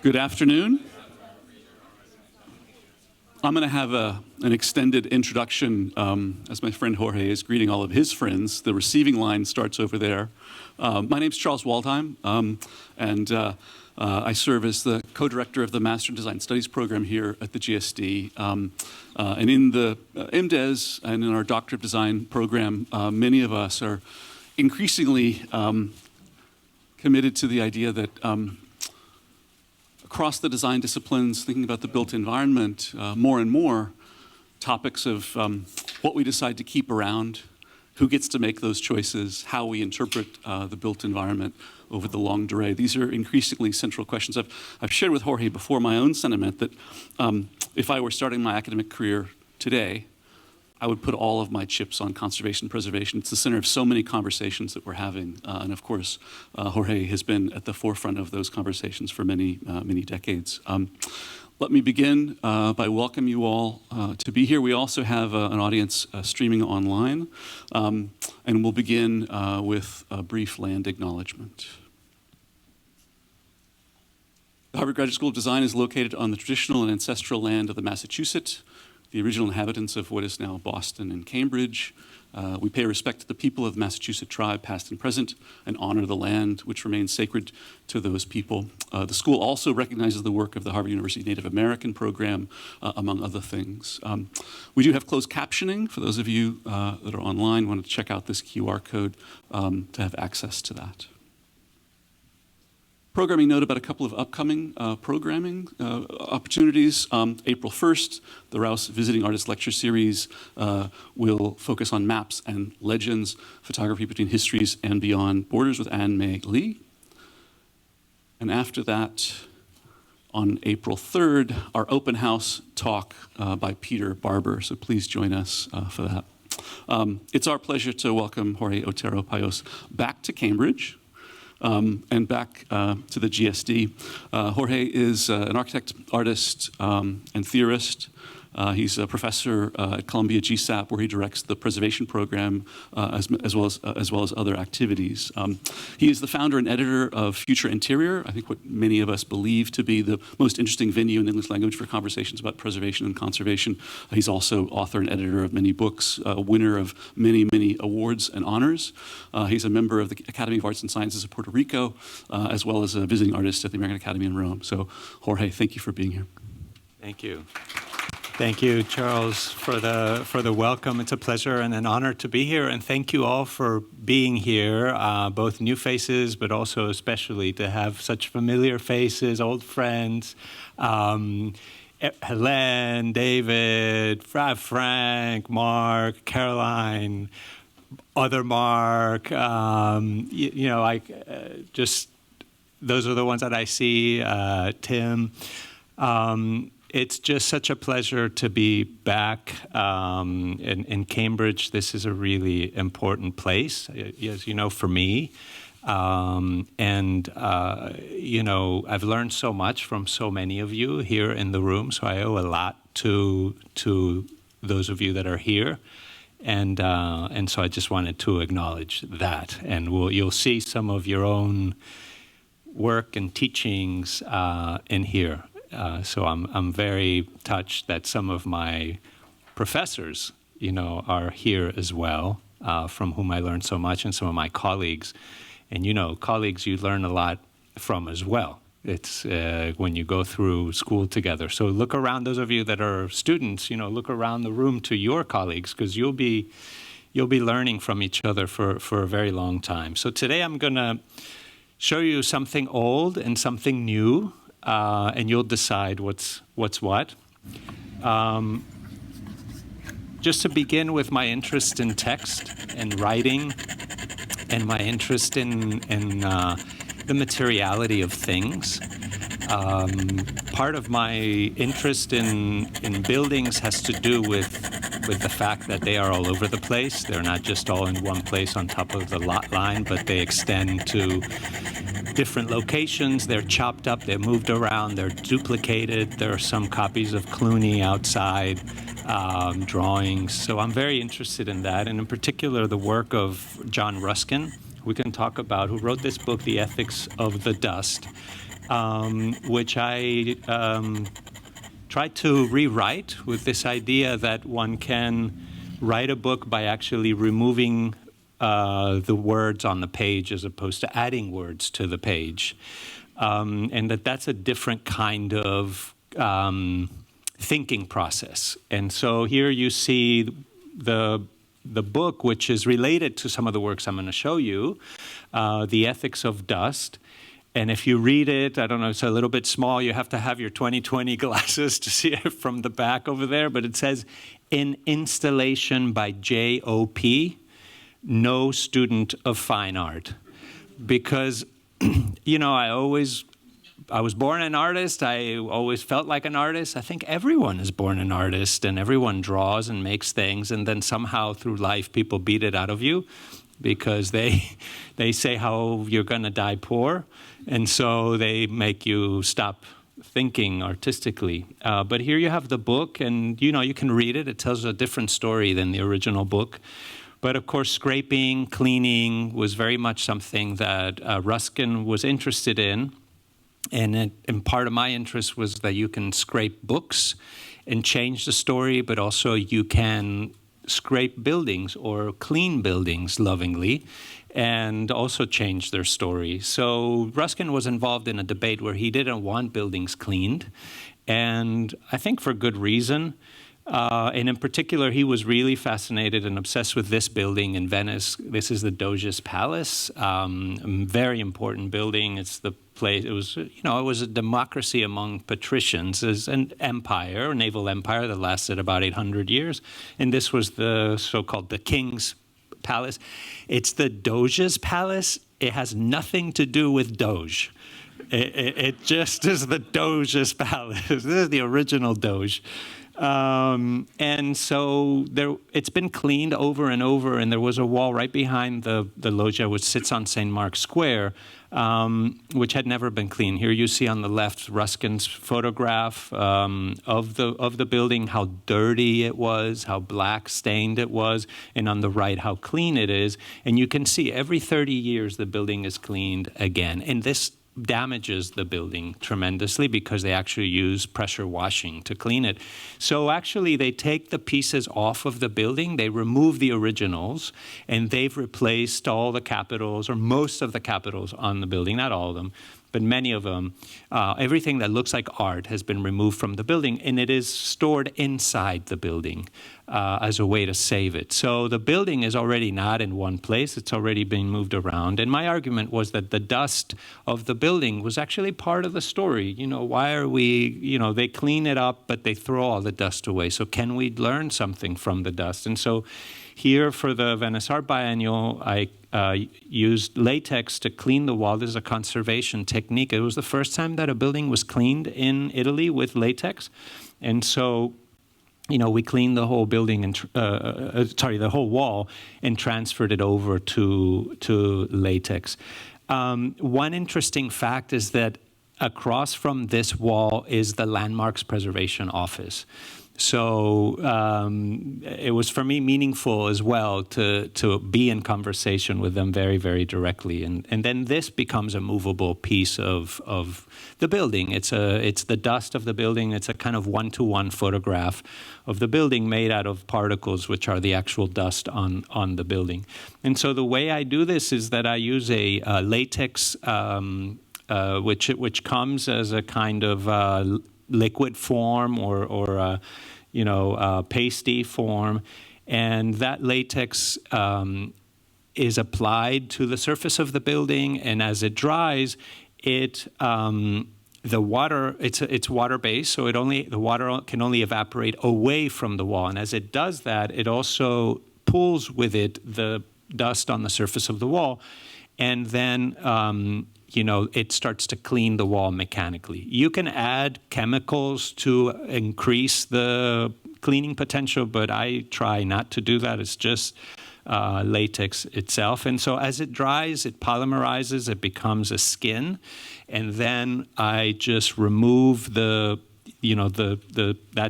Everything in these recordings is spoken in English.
Good afternoon. I'm going to have an extended introduction as my friend Jorge is greeting all of his friends. The receiving line starts over there. My name's Charles Waldheim, and I serve as the co-director of the Master in Design Studies program here at the GSD. And in the MDes and in our Doctor of Design program, many of us are increasingly committed to the idea that across the design disciplines, thinking about the built environment, more and more topics of what we decide to keep around, who gets to make those choices, how we interpret the built environment over the longue durée. These are increasingly central questions. I've shared with Jorge before my own sentiment that if I were starting my academic career today, I would put all of my chips on conservation and preservation. It's the center of so many conversations that we're having. And of course, Jorge has been at the forefront of those conversations for many, many decades. Let me begin by welcoming you all to be here. We also have an audience streaming online. And we'll begin with a brief land acknowledgement. The Harvard Graduate School of Design is located on the traditional and ancestral land of the Massachusetts, the original inhabitants of what is now Boston and Cambridge. We pay respect to the people of the Massachusetts tribe, past and present, and honor the land which remains sacred to those people. The school also recognizes the work of the Harvard University Native American program, among other things. We do have closed captioning. For those of you that are online, want to check out this QR code to have access to that. Programming note about a couple of upcoming programming opportunities. April 1st, the Rouse Visiting Artist Lecture Series will focus on maps and legends, photography between histories and beyond borders with Anne May Lee. And after that, on April 3rd, our open house talk by Peter Barber. So please join us for that. It's our pleasure to welcome Jorge Otero-Pailos back to Cambridge. And back to the GSD. Jorge is an architect, artist, and theorist. He's a professor at Columbia GSAP, where he directs the preservation program as well as other activities. He is the founder and editor of Future Interior, I think what many of us believe to be the most interesting venue in the English language for conversations about preservation and conservation. He's also author and editor of many books, winner of many, many awards and honors. He's a member of the Academy of Arts and Sciences of Puerto Rico, as well as a visiting artist at the American Academy in Rome. So, Jorge, thank you for being here. Thank you. Thank you, Charles, for the welcome. It's a pleasure and an honor to be here, and thank you all for being here, both new faces, but also especially to have such familiar faces, old friends. Helene, David, Frank, Mark, Caroline, other Mark, just those are the ones that I see, Tim. It's just such a pleasure to be back in Cambridge. This is a really important place, as you know, for me. I've learned so much from so many of you here in the room, so I owe a lot to those of you that are here. And so I just wanted to acknowledge that. And you'll see some of your own work and teachings in here. So I'm very touched that some of my professors, are here as well, from whom I learned so much, and some of my colleagues. And colleagues you learn a lot from as well. It's when you go through school together. So look around, those of you that are students, look around the room to your colleagues, because you'll be learning from each other for a very long time. So today I'm going to show you something old and something new. And you'll decide what's what. Just to begin with my interest in text and writing, and my interest in the materiality of things. Part of my interest in buildings has to do with the fact that they are all over the place. They're not just all in one place on top of the lot line, but they extend to different locations. They're chopped up, they're moved around, they're duplicated. There are some copies of Clooney outside, drawings. So I'm very interested in that, and in particular the work of John Ruskin, we can talk about, who wrote this book, The Ethics of the Dust. which I tried to rewrite with this idea that one can write a book by actually removing the words on the page as opposed to adding words to the page. And that's a different kind of thinking process. And so here you see the book, which is related to some of the works I'm going to show you, The Ethics of Dust. And if you read it, I don't know, it's a little bit small. You have to have your 20/20 glasses to see it from the back over there. But it says, "In installation by J.O.P., no student of fine art." Because, I was born an artist. I always felt like an artist. I think everyone is born an artist, and everyone draws and makes things, and then somehow through life people beat it out of you because they say how you're going to die poor, and so they make you stop thinking artistically. But here you have the book, and you can read it. It tells a different story than the original book. But of course, scraping, cleaning was very much something that Ruskin was interested in. And part of my interest was that you can scrape books and change the story, but also you can scrape buildings or clean buildings lovingly and also change their story. So Ruskin was involved in a debate where he didn't want buildings cleaned, and I think for good reason. And in particular, he was really fascinated and obsessed with this building in Venice. This is the Doge's Palace, a very important building. It's the place. It was a democracy among patricians. It's an empire, a naval empire that lasted about 800 years. And this was the so-called the King's Palace. It's the Doge's Palace. It has nothing to do with Doge. It just is the Doge's Palace. This is the original Doge. And so it's been cleaned over and over, and there was a wall right behind the loggia, which sits on St. Mark's Square, which had never been cleaned. Here you see on the left Ruskin's photograph of the building, how dirty it was, how black stained it was, and on the right how clean it is. And you can see every 30 years the building is cleaned again. And this damages the building tremendously because they actually use pressure washing to clean it. So actually they take the pieces off of the building, they remove the originals, and they've replaced all the capitals or most of the capitals on the building, not all of them, but many of them. Everything that looks like art has been removed from the building, and it is stored inside the building as a way to save it. So the building is already not in one place. It's already been moved around. And my argument was that the dust of the building was actually part of the story. Why are we, they clean it up, but they throw all the dust away. So can we learn something from the dust? And so here for the Venice Art Biennial, I used latex to clean the wall. This is a conservation technique. It was the first time that a building was cleaned in Italy with latex. And so, we cleaned the whole building and the whole wall and transferred it over to latex. One interesting fact is that across from this wall is the Landmarks Preservation Office. So it was for me meaningful as well to be in conversation with them very, very directly. And then this becomes a movable piece of the building. It's the dust of the building. It's a kind of one-to-one photograph of the building made out of particles, which are the actual dust on the building. And so the way I do this is that I use a latex, which comes as a kind of liquid form or pasty form, and that latex is applied to the surface of the building, and as it dries, it's water-based, so the water can only evaporate away from the wall, and as it does that, it also pulls with it the dust on the surface of the wall, and then it starts to clean the wall mechanically. You can add chemicals to increase the cleaning potential, but I try not to do that. It's just latex itself. And so as it dries, it polymerizes, it becomes a skin. And then I just remove that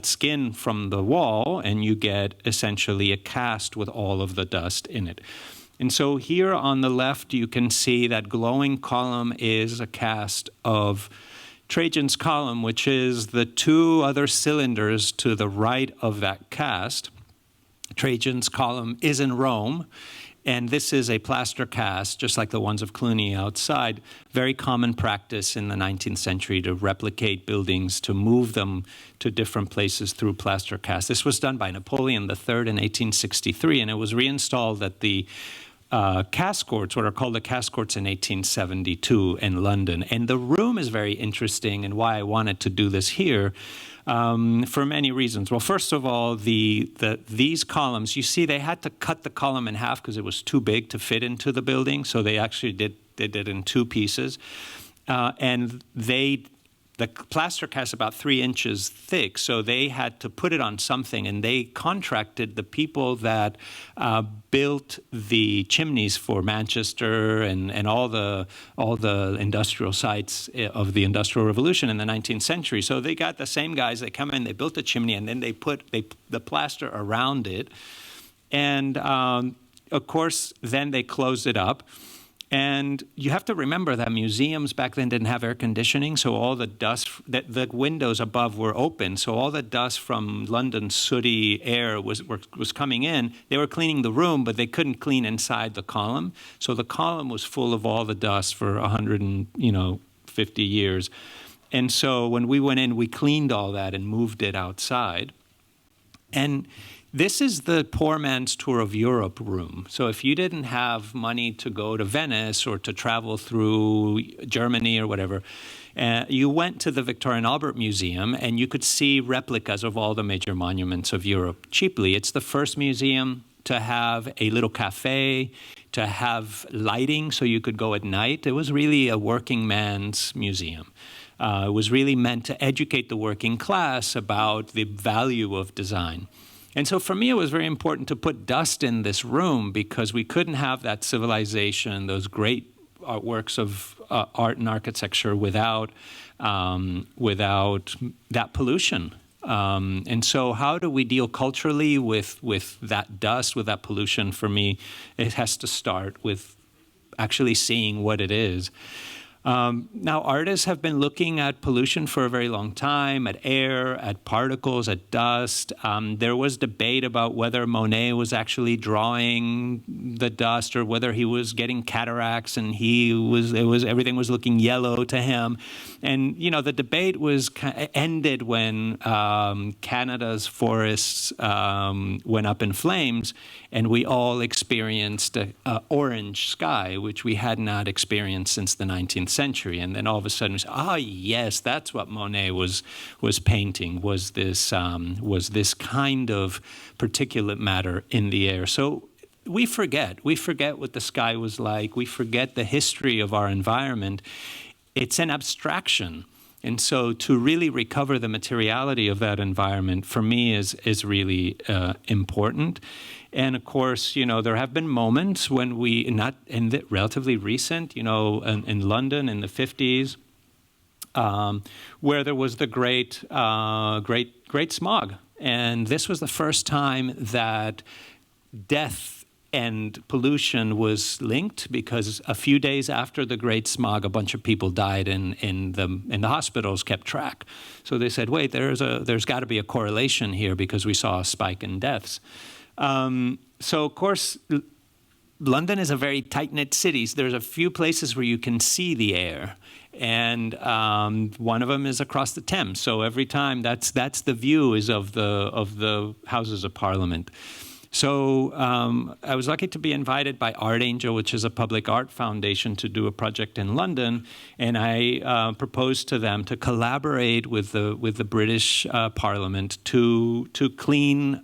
skin from the wall, and you get essentially a cast with all of the dust in it. And so here on the left, you can see that glowing column is a cast of Trajan's column, which is the two other cylinders to the right of that cast. Trajan's column is in Rome, and this is a plaster cast, just like the ones of Cluny outside. Very common practice in the 19th century to replicate buildings, to move them to different places through plaster cast. This was done by Napoleon III in 1863, and it was reinstalled at the cast courts, what are called the cast courts, in 1872 in London. And the room is very interesting, and why I wanted to do this here, for many reasons. Well, first of all, these columns, you see, they had to cut the column in half because it was too big to fit into the building. So they actually did it in two pieces, and the plaster cast about 3 inches thick, so they had to put it on something, and they contracted the people that built the chimneys for Manchester and all the industrial sites of the Industrial Revolution in the 19th century. So they got the same guys. They come in, they built a chimney, and then they put the plaster around it, and of course, then they closed it up. And you have to remember that museums back then didn't have air conditioning, so all the dust, the windows above were open, so all the dust from London's sooty air was coming in. They were cleaning the room, but they couldn't clean inside the column. So the column was full of all the dust for 150 years. And so when we went in, we cleaned all that and moved it outside. And this is the poor man's tour of Europe room. So if you didn't have money to go to Venice or to travel through Germany or whatever, you went to the Victoria and Albert Museum, and you could see replicas of all the major monuments of Europe cheaply. It's the first museum to have a little cafe, to have lighting so you could go at night. It was really a working man's museum. It was really meant to educate the working class about the value of design. And so for me, it was very important to put dust in this room because we couldn't have that civilization, those great works of art and architecture without that pollution. And so how do we deal culturally with that dust, with that pollution? For me, it has to start with actually seeing what it is. Now, artists have been looking at pollution for a very long time, at air, at particles, at dust. There was debate about whether Monet was actually drawing the dust or whether he was getting cataracts and everything was looking yellow to him. And, the debate ended when Canada's forests went up in flames, and we all experienced an orange sky, which we had not experienced since the 19th century. And then all of a sudden we said, yes, that's what Monet was painting, was this kind of particulate matter in the air. So we forget what the sky was like. We forget the history of our environment. It's an abstraction. And so to really recover the materiality of that environment, for me, is really important. And of course, there have been moments when relatively recent, in London in the 50s, where there was the great smog. And this was the first time that death and pollution was linked, because a few days after the Great Smog, a bunch of people died, and the hospitals kept track. So they said, wait, there's got to be a correlation here, because we saw a spike in deaths. So of course, London is a very tight-knit city. There's a few places where you can see the air, and one of them is across the Thames. So every time, that's the view is of the Houses of Parliament. So I was lucky to be invited by Art Angel, which is a public art foundation, to do a project in London, and I proposed to them to collaborate with the British Parliament to clean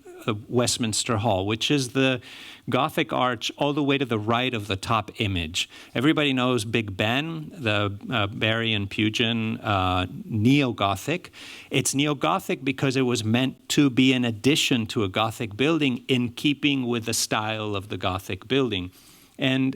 Westminster Hall, which is the Gothic arch all the way to the right of the top image. Everybody knows Big Ben, the Barry and Pugin neo-Gothic. It's neo-Gothic because it was meant to be an addition to a Gothic building in keeping with the style of the Gothic building. And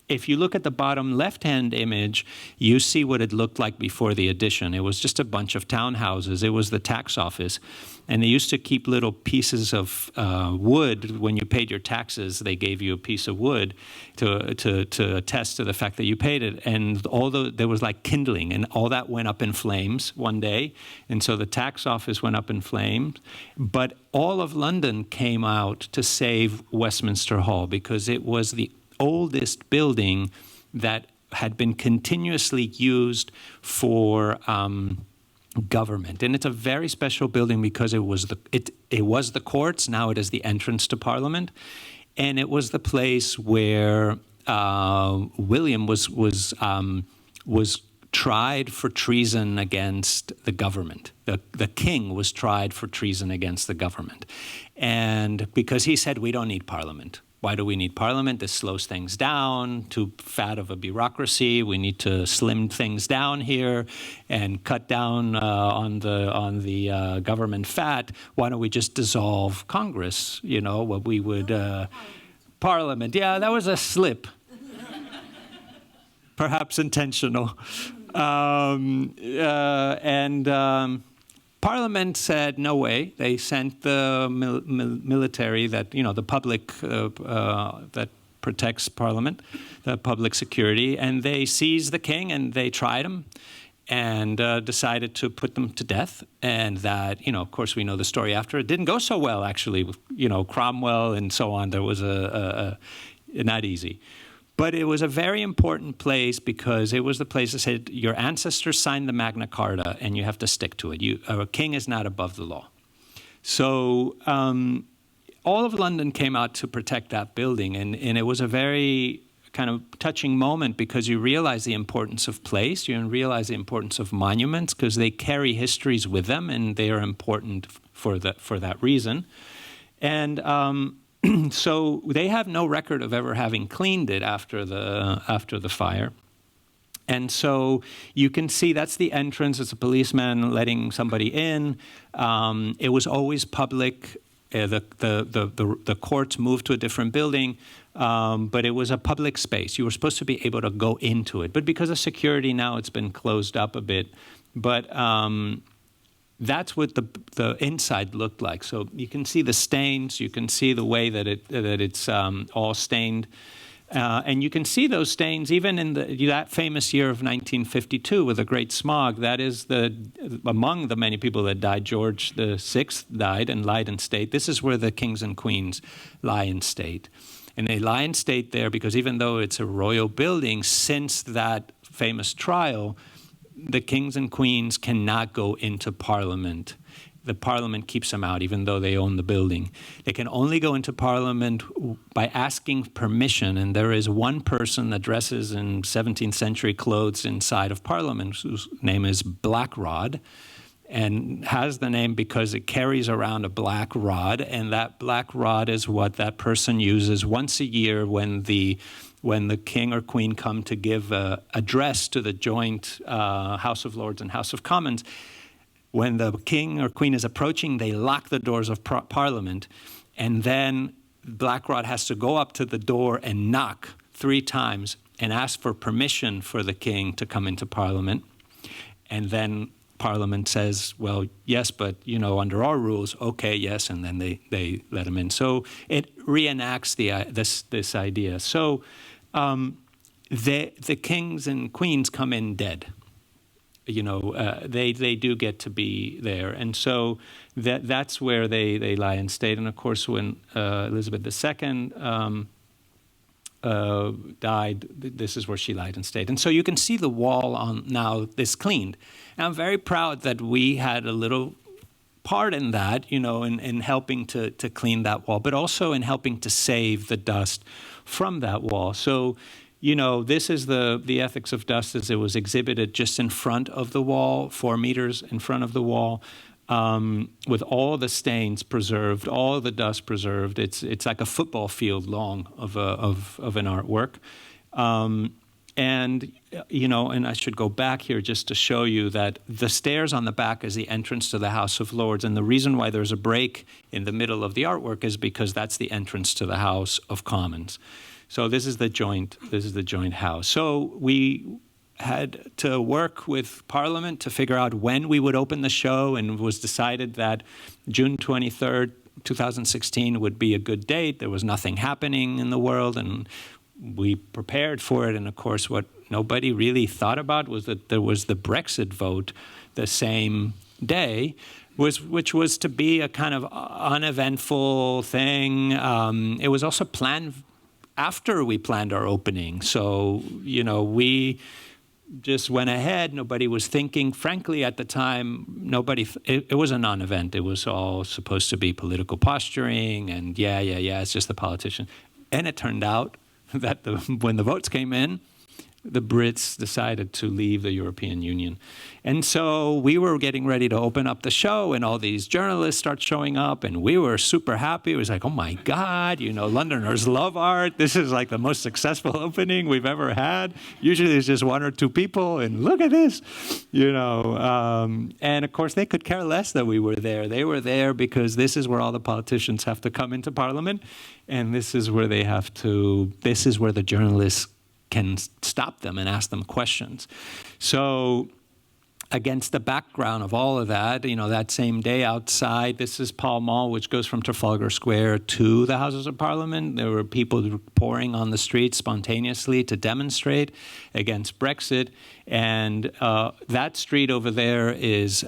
if you look at the bottom left-hand image, you see what it looked like before the addition. It was just a bunch of townhouses. It was the tax office. And they used to keep little pieces of wood. When you paid your taxes, they gave you a piece of wood to attest to the fact that you paid it. And there was like kindling, and all that went up in flames one day. And so the tax office went up in flames. But all of London came out to save Westminster Hall because it was the oldest building that had been continuously used for government. And it's a very special building because it was the courts. Now it is the entrance to Parliament. And it was the place where William was tried for treason against the government. The king was tried for treason against the government. And because he said, we don't need Parliament. Why do we need Parliament? This slows things down, too fat of a bureaucracy. We need to slim things down here and cut down on the government fat. Why don't we just dissolve Congress? You know, what we would... Parliament. Yeah, that was a slip. Perhaps intentional. Parliament said, no way. They sent the military, that, you know, the public that protects Parliament, the public security, and they seized the king and they tried him and decided to put them to death. And that, you know, of course, we know the story after. It didn't go so well, actually. You know, Cromwell and so on. There was not easy. But it was a very important place because it was the place that said your ancestors signed the Magna Carta and you have to stick to it. A king is not above the law. So all of London came out to protect that building. And it was a very kind of touching moment because you realize the importance of place. You realize the importance of monuments because they carry histories with them and they are important for that reason. And... so they have no record of ever having cleaned it after the fire. And so you can see that's the entrance. It's a policeman letting somebody in. It was always public. The courts moved to a different building, but it was a public space. You were supposed to be able to go into it. But because of security now, it's been closed up a bit. But that's what the inside looked like. So you can see the stains. You can see the way that it's all stained. And you can see those stains even in that famous year of 1952 with the Great Smog. That is among the many people that died. George VI died and lied in state. This is where the kings and queens lie in state. And they lie in state there because even though it's a royal building, since that famous trial, the kings and queens cannot go into Parliament. The Parliament keeps them out, even though they own the building. They can only go into Parliament by asking permission, and there is one person that dresses in 17th century clothes inside of Parliament, whose name is Black Rod, and has the name because it carries around a black rod, and that black rod is what that person uses once a year when the king or queen come to give an address to the joint House of Lords and House of Commons. When the king or queen is approaching, they lock the doors of Parliament, and then Blackrod has to go up to the door and knock 3 times and ask for permission for the king to come into Parliament. And then Parliament says, well, yes, but, you know, under our rules, okay, yes, and then they let him in. So it reenacts this idea. So the kings and queens come in dead. You know, they do get to be there. And so that's where they lie in state. And, of course, when Elizabeth II died, this is where she lied in state. And so you can see the wall on now is cleaned. And I'm very proud that we had a little part in that, you know, in helping to clean that wall, but also in helping to save the dust from that wall. So, you know, this is the ethics of dust as it was exhibited just in front of the wall, 4 meters in front of the wall, with all the stains preserved, all the dust preserved. It's like a football field long of an artwork. And, you know, and I should go back here just to show you that the stairs on the back is the entrance to the House of Lords. And the reason why there's a break in the middle of the artwork is because that's the entrance to the House of Commons. So this is the joint house. So we had to work with Parliament to figure out when we would open the show, and it was decided that June 23rd, 2016 would be a good date. There was nothing happening in the world, and we prepared for it. And of course, what nobody really thought about was that there was the Brexit vote the same day, which was to be a kind of uneventful thing. It was also planned after we planned our opening. So, we just went ahead. Nobody was thinking. Frankly, at the time, it was a non-event. It was all supposed to be political posturing and it's just the politician. And it turned out that when the votes came in, the Brits decided to leave the European Union. And so we were getting ready to open up the show, and all these journalists start showing up, and we were super happy. It was like, oh my God, Londoners love art. This is like the most successful opening we've ever had. Usually there's just one or two people, and look at this, And of course, they could care less that we were there. They were there because this is where all the politicians have to come into Parliament, and this is where the journalists can stop them and ask them questions. So against the background of all of that, that same day outside, this is Pall Mall, which goes from Trafalgar Square to the Houses of Parliament. There were people pouring on the streets spontaneously to demonstrate against Brexit. And that street over there is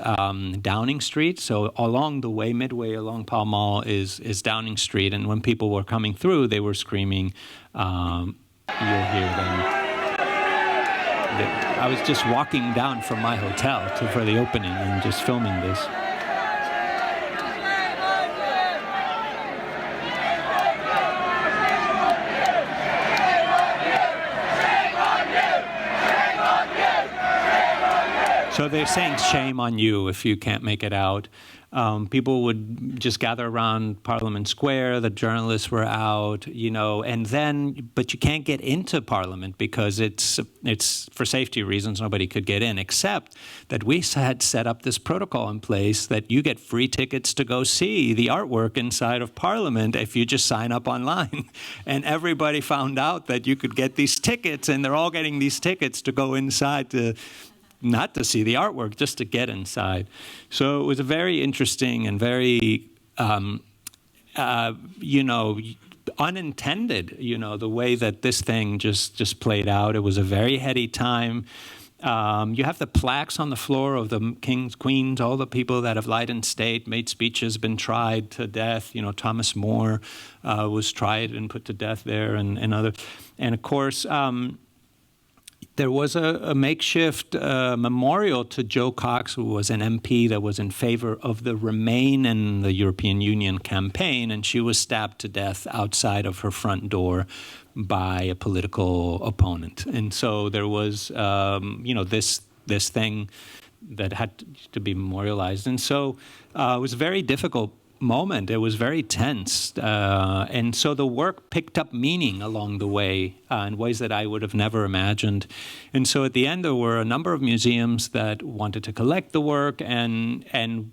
Downing Street. So along the way, midway along Pall Mall is Downing Street. And when people were coming through, they were screaming, you'll hear them. I was just walking down from my hotel for the opening and just filming this. So they're saying shame on you if you can't make it out. People would just gather around Parliament Square. The journalists were out, but you can't get into Parliament because it's for safety reasons. Nobody could get in, except that we had set up this protocol in place that you get free tickets to go see the artwork inside of Parliament if you just sign up online. And everybody found out that you could get these tickets, and they're all getting these tickets to go inside not to see the artwork, just to get inside. So it was a very interesting and very, unintended, the way that this thing just played out. It was a very heady time. You have the plaques on the floor of the kings, queens, all the people that have lied in state, made speeches, been tried to death. Thomas More was tried and put to death there, and others. And of course, there was a makeshift memorial to Jo Cox, who was an MP that was in favor of the Remain in the European Union campaign, and she was stabbed to death outside of her front door by a political opponent. And so there was, this thing that had to be memorialized. And so it was a very difficult moment. It was very tense. And so the work picked up meaning along the way in ways that I would have never imagined. And so at the end, there were a number of museums that wanted to collect the work, and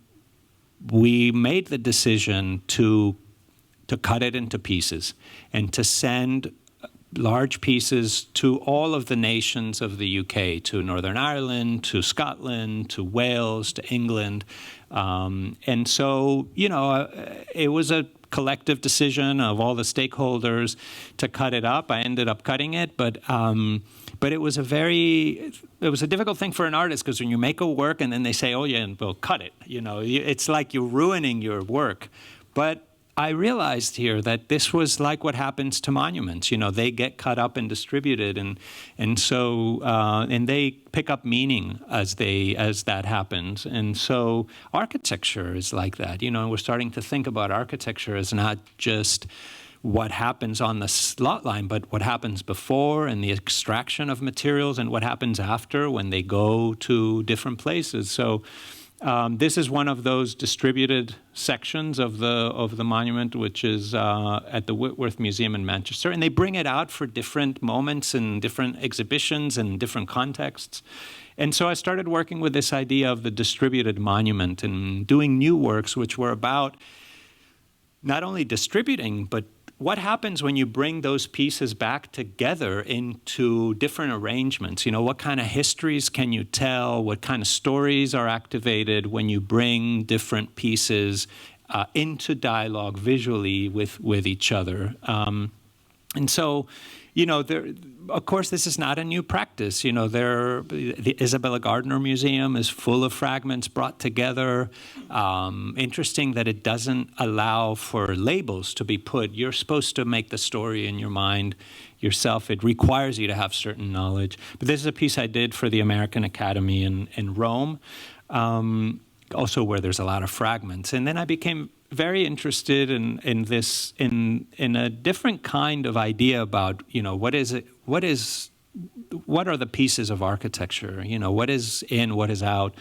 we made the decision to cut it into pieces and to send large pieces to all of the nations of the UK, to Northern Ireland, to Scotland, to Wales, to England. And so, it was a collective decision of all the stakeholders to cut it up. I ended up cutting it, but it was a difficult thing for an artist, because when you make a work and then they say, oh yeah, well, cut it, it's like you're ruining your work. But I realized here that this was like what happens to monuments. They get cut up and distributed, and so they pick up meaning as that happens. And so architecture is like that. We're starting to think about architecture as not just what happens on the slot line, but what happens before, and the extraction of materials, and what happens after when they go to different places. So this is one of those distributed sections of the monument, which is at the Whitworth Museum in Manchester, and they bring it out for different moments and different exhibitions and different contexts. And so I started working with this idea of the distributed monument and doing new works which were about not only distributing but what happens when you bring those pieces back together into different arrangements? What kind of histories can you tell? What kind of stories are activated when you bring different pieces into dialogue visually with each other? And so, of course, this is not a new practice. The Isabella Gardner Museum is full of fragments brought together. Interesting that it doesn't allow for labels to be put. You're supposed to make the story in your mind yourself. It requires you to have certain knowledge. But this is a piece I did for the American Academy in Rome, also where there's a lot of fragments. And then I became very interested in a different kind of idea about what are the pieces of architecture, what is in, what is out.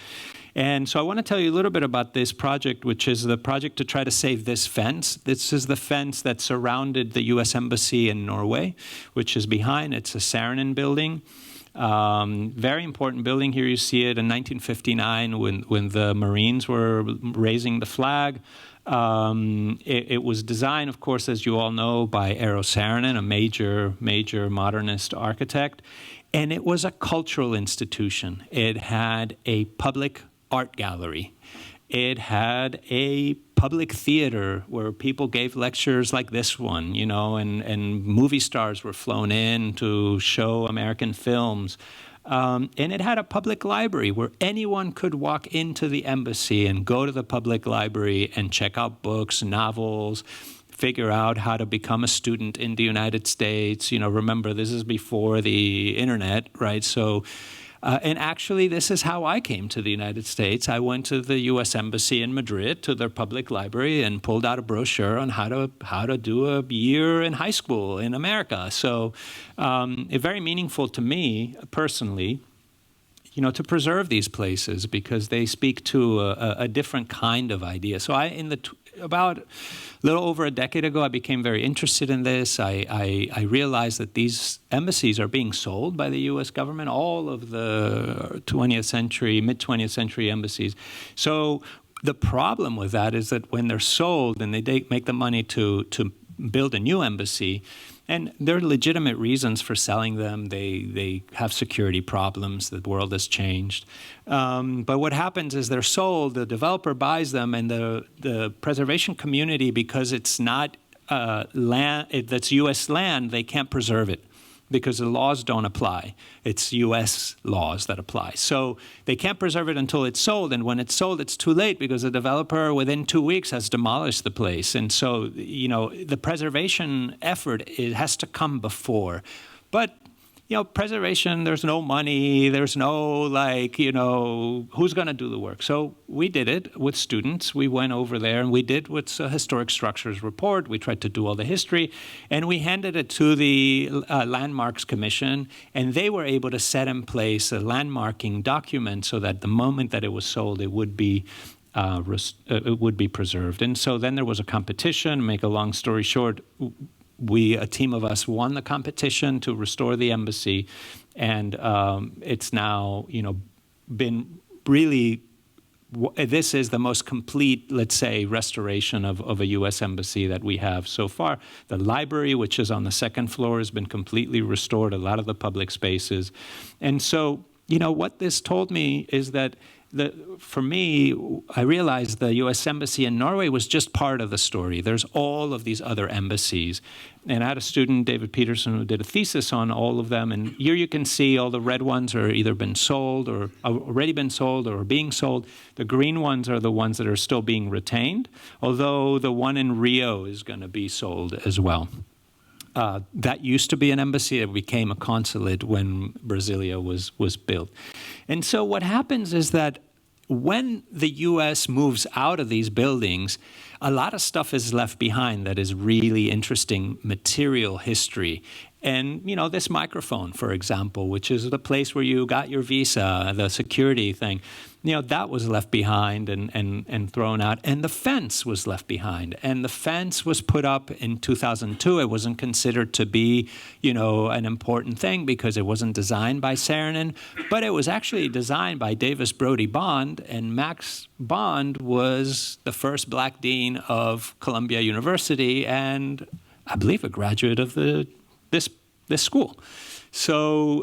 And so I want to tell you a little bit about this project, which is the project to try to save this fence. This is the fence that surrounded the U.S. Embassy in Norway, which is behind. It's a Saarinen building. Very important building. Here you see it in 1959 when the Marines were raising the flag. It was designed, of course, as you all know, by Eero Saarinen, a major modernist architect. And it was a cultural institution. It had a public art gallery. It had a public theater where people gave lectures like this one, and movie stars were flown in to show American films. And it had a public library where anyone could walk into the embassy and go to the public library and check out books, novels, figure out how to become a student in the United States. Remember, this is before the internet, right? So, and actually, this is how I came to the United States. I went to the U.S. Embassy in Madrid, to their public library, and pulled out a brochure on how to do a year in high school in America. So, it's very meaningful to me personally, to preserve these places because they speak to a different kind of idea. So, about a little over a decade ago, I became very interested in this. I realized that these embassies are being sold by the U.S. government, all of the 20th century, mid-20th century embassies. So the problem with that is that when they're sold and they make the money to build a new embassy, and there are legitimate reasons for selling them. They have security problems. The world has changed. But what happens is they're sold, the developer buys them, and the preservation community, because it's not land, that's U.S. land, they can't preserve it because the laws don't apply. It's U.S. laws that apply. So they can't preserve it until it's sold. And when it's sold, it's too late because the developer within 2 weeks has demolished the place. And so, the preservation effort, it has to come before. But preservation, there's no money, there's no who's going to do the work? So we did it with students. We went over there and we did what's a historic structures report. We tried to do all the history and we handed it to the Landmarks Commission, and they were able to set in place a landmarking document so that the moment that it was sold, it would be preserved. And so then there was a competition. Make a long story short, a team of us won the competition to restore the embassy, and it's now, been really, this is the most complete, let's say, restoration of a U.S. embassy that we have so far. The library, which is on the second floor, has been completely restored, a lot of the public spaces. And so, what this told me is that for me, I realized the U.S. Embassy in Norway was just part of the story. There's all of these other embassies. And I had a student, David Peterson, who did a thesis on all of them. And here you can see all the red ones are either been sold or already been sold or are being sold. The green ones are the ones that are still being retained, although the one in Rio is going to be sold as well. That used to be an embassy. It became a consulate when Brasilia was built. And so what happens is that when the U.S. moves out of these buildings, a lot of stuff is left behind that is really interesting material history. And, this microphone, for example, which is the place where you got your visa, the security thing, that was left behind and thrown out. And the fence was left behind. And the fence was put up in 2002. It wasn't considered to be, an important thing because it wasn't designed by Saarinen, but it was actually designed by Davis Brody Bond. And Max Bond was the first black dean of Columbia University and I believe, a graduate of this school. So,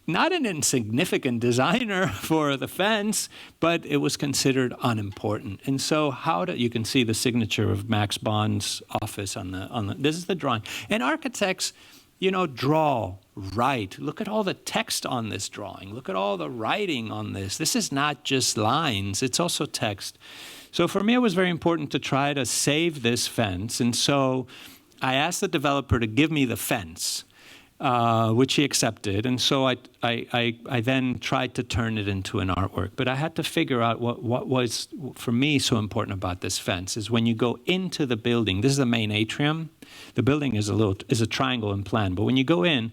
not an insignificant designer for the fence, but it was considered unimportant. And so you can see the signature of Max Bond's office on the, this is the drawing. And architects, draw, write. Look at all the text on this drawing. Look at all the writing on this. This is not just lines, it's also text. So for me, it was very important to try to save this fence. And so I asked the developer to give me the fence, which he accepted. And so I then tried to turn it into an artwork. But I had to figure out what was, for me, so important about this fence is when you go into the building, this is the main atrium. The building is a triangle in plan. But when you go in,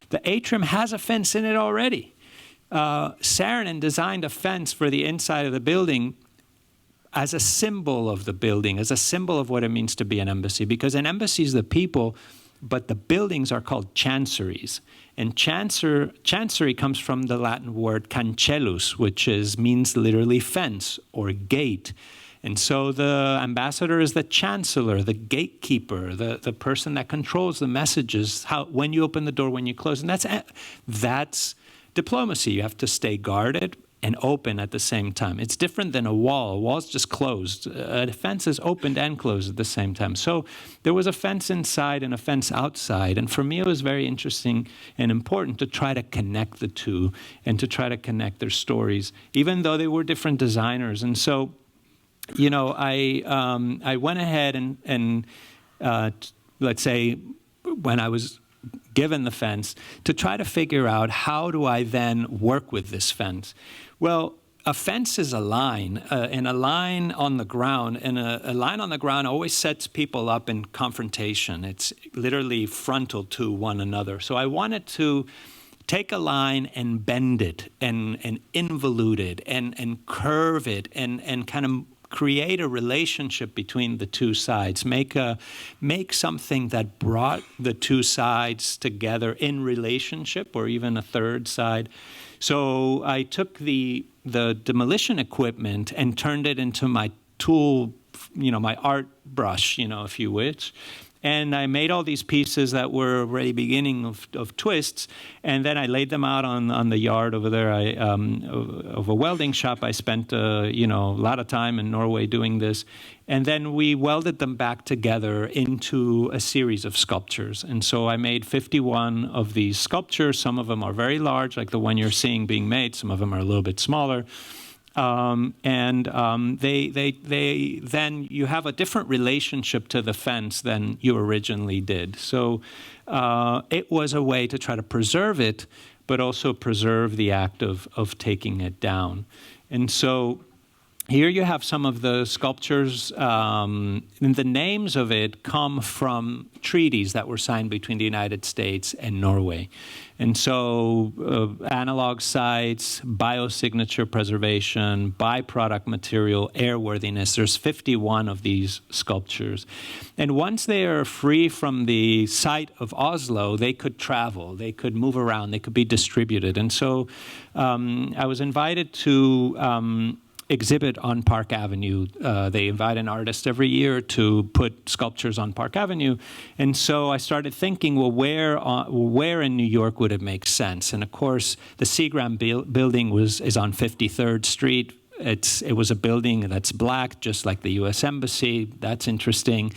the atrium has a fence in it already. Saarinen designed a fence for the inside of the building as a symbol of the building, as a symbol of what it means to be an embassy. Because an embassy is the people, but the buildings are called chanceries. And chancery comes from the Latin word cancellus, which means literally fence or gate. And so the ambassador is the chancellor, the gatekeeper, the person that controls the messages, when you open the door, when you close. And that's diplomacy. You have to stay guarded and open at the same time. It's different than a wall. A wall's just closed. A fence is opened and closed at the same time. So there was a fence inside and a fence outside. And for me, it was very interesting and important to try to connect the two and to try to connect their stories, even though they were different designers. And so, I went ahead and let's say when I was given the fence, to try to figure out how do I then work with this fence. Well, a fence is a line, and a line on the ground, and a line on the ground always sets people up in confrontation. It's literally frontal to one another. So I wanted to take a line and bend it and involute it and curve it and kind of create a relationship between the two sides, make something that brought the two sides together in relationship, or even a third side. So I took the demolition equipment and turned it into my tool, my art brush, if you wish. And I made all these pieces that were already beginning of twists, and then I laid them out on the yard over there of a welding shop. I spent a lot of time in Norway doing this, and then we welded them back together into a series of sculptures. And so I made 51 of these sculptures. Some of them are very large, like the one you're seeing being made. Some of them are a little bit smaller. They then you have a different relationship to the fence than you originally did. So it was a way to try to preserve it, but also preserve the act of taking it down. And so here you have some of the sculptures, and the names of it come from treaties that were signed between the United States and Norway. And so analog sites, biosignature preservation, byproduct material, airworthiness, there's 51 of these sculptures. And once they are free from the site of Oslo, they could travel, they could move around, they could be distributed. And so I was invited to exhibit on Park Avenue. They invite an artist every year to put sculptures on Park Avenue. And so I started thinking, well, where in New York would it make sense? And of course, the Seagram building is on 53rd Street. It was a building that's black, just like the U.S. Embassy. That's interesting.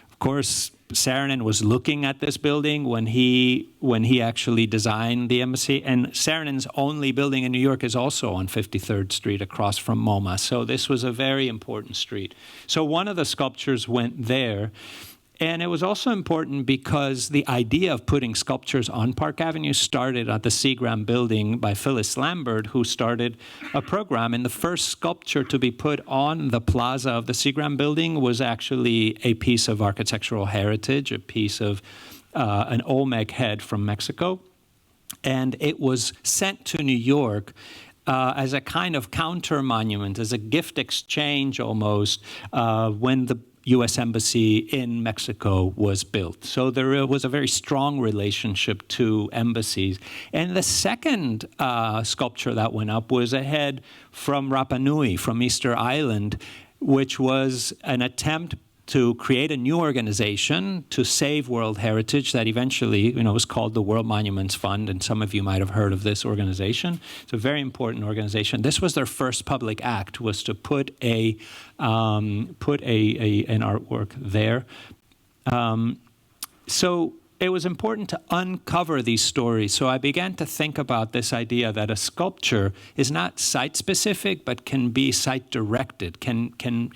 Of course, Saarinen was looking at this building when he actually designed the embassy. And Saarinen's only building in New York is also on 53rd Street across from MoMA. So this was a very important street. So one of the sculptures went there. And it was also important because the idea of putting sculptures on Park Avenue started at the Seagram building by Phyllis Lambert, who started a program. And the first sculpture to be put on the plaza of the Seagram building was actually a piece of architectural heritage, a piece of an Olmec head from Mexico. And it was sent to New York as a kind of counter monument, as a gift exchange almost, when the U.S. Embassy in Mexico was built. So there was a very strong relationship to embassies. And the second sculpture that went up was a head from Rapa Nui, from Easter Island, which was an attempt to create a new organization to save World Heritage that eventually, was called the World Monuments Fund, and some of you might have heard of this organization. It's a very important organization. This was their first public act, was to put an artwork there. So it was important to uncover these stories. So I began to think about this idea that a sculpture is not site-specific, but can be site-directed, can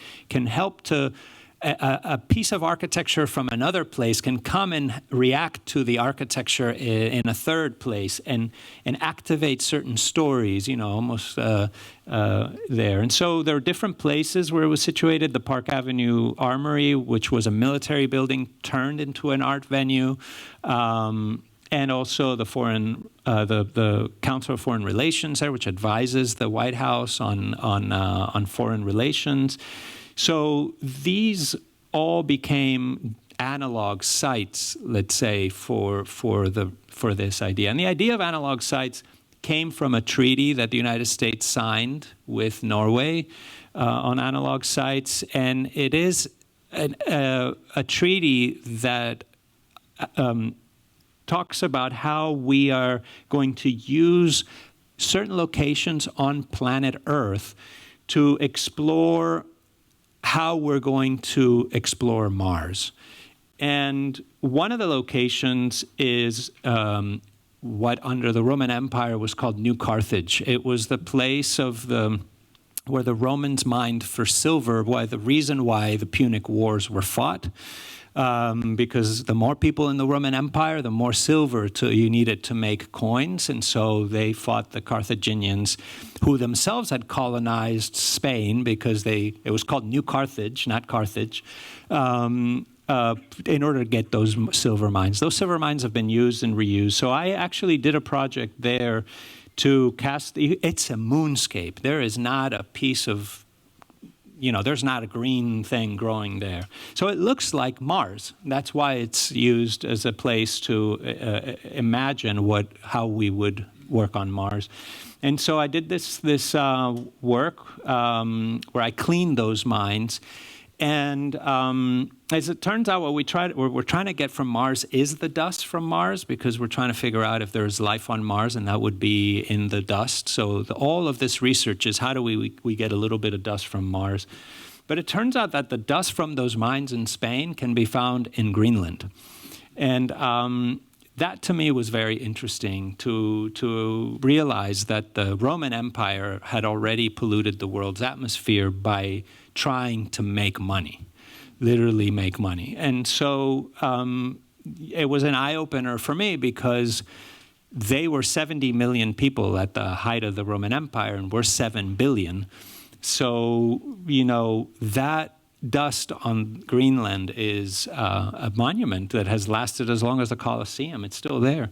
help to a piece of architecture from another place can come and react to the architecture in a third place and activate certain stories, almost there. And so there are different places where it was situated. The Park Avenue Armory, which was a military building, turned into an art venue. And also the Council of Foreign Relations there, which advises the White House on foreign relations. So these all became analog sites, let's say, for this idea. And the idea of analog sites came from a treaty that the United States signed with Norway on analog sites, and it is a treaty that talks about how we are going to use certain locations on planet Earth to explore how we're going to explore Mars. And one of the locations is what under the Roman Empire was called New Carthage. It was the place where the Romans mined for silver, the reason why the Punic Wars were fought. Because the more people in the Roman Empire, the more silver you needed to make coins. And so they fought the Carthaginians, who themselves had colonized Spain, because it was called New Carthage, not Carthage, in order to get those silver mines. Those silver mines have been used and reused. So I actually did a project there to it's a moonscape. There is not a piece of there's not a green thing growing there. So it looks like Mars. That's why it's used as a place to imagine how we would work on Mars. And so I did this work where I cleaned those mines. And as it turns out, what we're trying to get from Mars is the dust from Mars, because we're trying to figure out if there's life on Mars, and that would be in the dust. So all of this research is how do we get a little bit of dust from Mars. But it turns out that the dust from those mines in Spain can be found in Greenland. And that to me was very interesting to realize that the Roman Empire had already polluted the world's atmosphere by trying to make money, literally make money. And so it was an eye-opener for me, because they were 70 million people at the height of the Roman Empire, and we're 7 billion. So, that dust on Greenland is a monument that has lasted as long as the Colosseum. It's still there.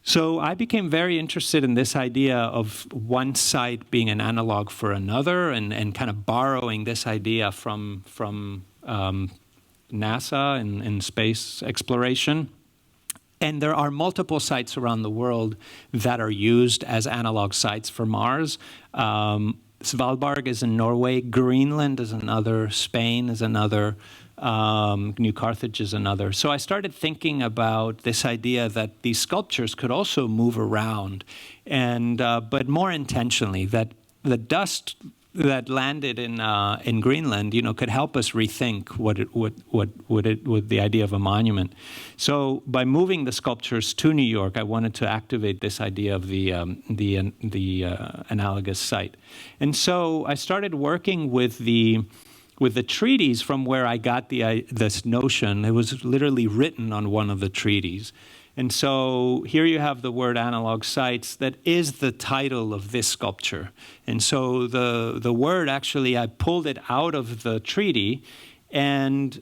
So I became very interested in this idea of one site being an analog for another, and kind of borrowing this idea from NASA and space exploration. And there are multiple sites around the world that are used as analog sites for Mars. Svalbard is in Norway, Greenland is another, Spain is another, New Carthage is another. So I started thinking about this idea that these sculptures could also move around, and but more intentionally, that the dust that landed in Greenland, could help us rethink what the idea of a monument. So by moving the sculptures to New York, I wanted to activate this idea of the analogous site. And so I started working with the treaties from where I got this notion. It was literally written on one of the treaties. And so here you have the word analog sites that is the title of this sculpture. And so the word, actually, I pulled it out of the treaty and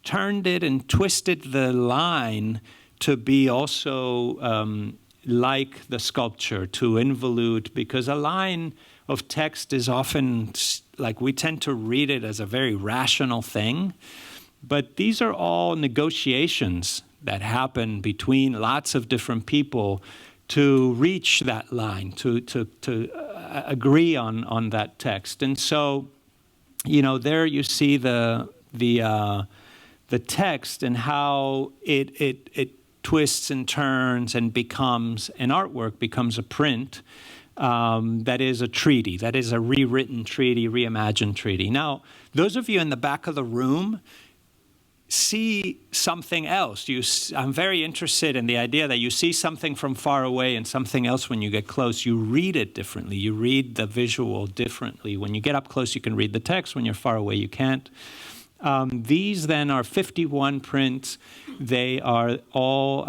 turned it and twisted the line to be also like the sculpture, to involute, because a line of text is often, like, we tend to read it as a very rational thing. But these are all negotiations that happen between lots of different people to reach that line, to agree on that text. And so, there you see the the text and how it twists and turns and becomes an artwork, becomes a print that is a treaty, that is a rewritten treaty, reimagined treaty. Now, those of you in the back of the room see something else. I'm very interested in the idea that you see something from far away and something else when you get close. You read it differently. You read the visual differently. When you get up close, you can read the text. When you're far away, you can't. These then are 51 prints. They are all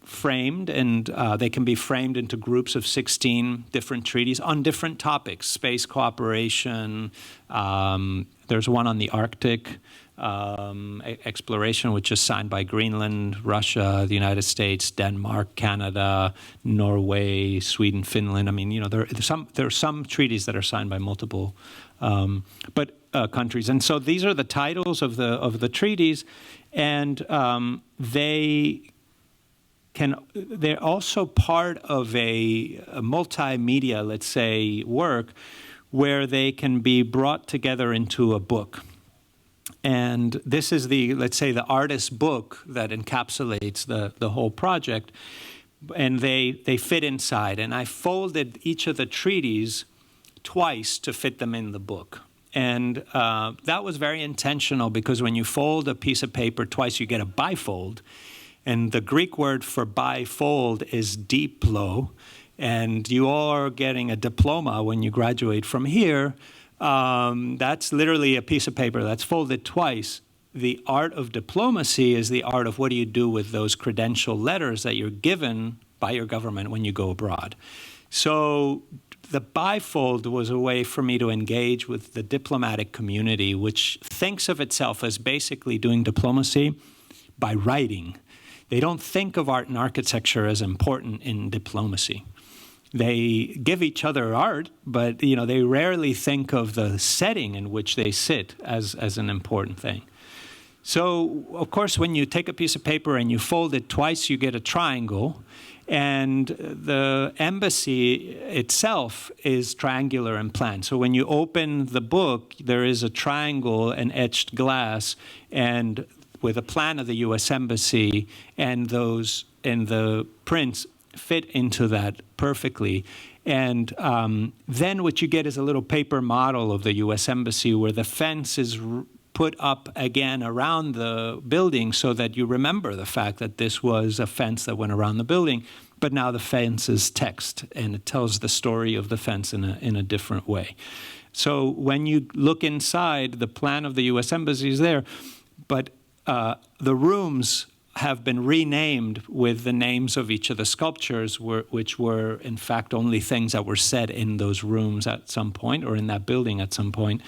framed, and they can be framed into groups of 16 different treaties on different topics: space cooperation. There's one on the Arctic exploration, which is signed by Greenland, Russia, the United States, Denmark, Canada, Norway, Sweden, Finland. I mean, you know, there are some treaties that are signed by multiple countries, and so these are the titles of the treaties, and they're also part of a multimedia, let's say, work where they can be brought together into a book. And this is let's say, the artist's book that encapsulates the whole project. And they fit inside. And I folded each of the treaties twice to fit them in the book. And that was very intentional, because when you fold a piece of paper twice, you get a bifold. And the Greek word for bifold is diplo. And you are getting a diploma when you graduate from here. That's literally a piece of paper that's folded twice. The art of diplomacy is the art of what do you do with those credential letters that you're given by your government when you go abroad. So the bifold was a way for me to engage with the diplomatic community, which thinks of itself as basically doing diplomacy by writing. They don't think of art and architecture as important in diplomacy. They give each other art, but they rarely think of the setting in which they sit as an important thing. So, of course, when you take a piece of paper and you fold it twice, you get a triangle. And the embassy itself is triangular in plan. So when you open the book, there is a triangle and etched glass, and with a plan of the U.S. Embassy, and the prints fit into that perfectly. And then what you get is a little paper model of the U.S. Embassy where the fence is put up again around the building so that you remember the fact that this was a fence that went around the building, but now the fence is text, and it tells the story of the fence in a different way. So when you look inside, the plan of the U.S. Embassy is there, but the rooms have been renamed with the names of each of the sculptures, which were, in fact, only things that were said in those rooms at some point, or in that building at some point.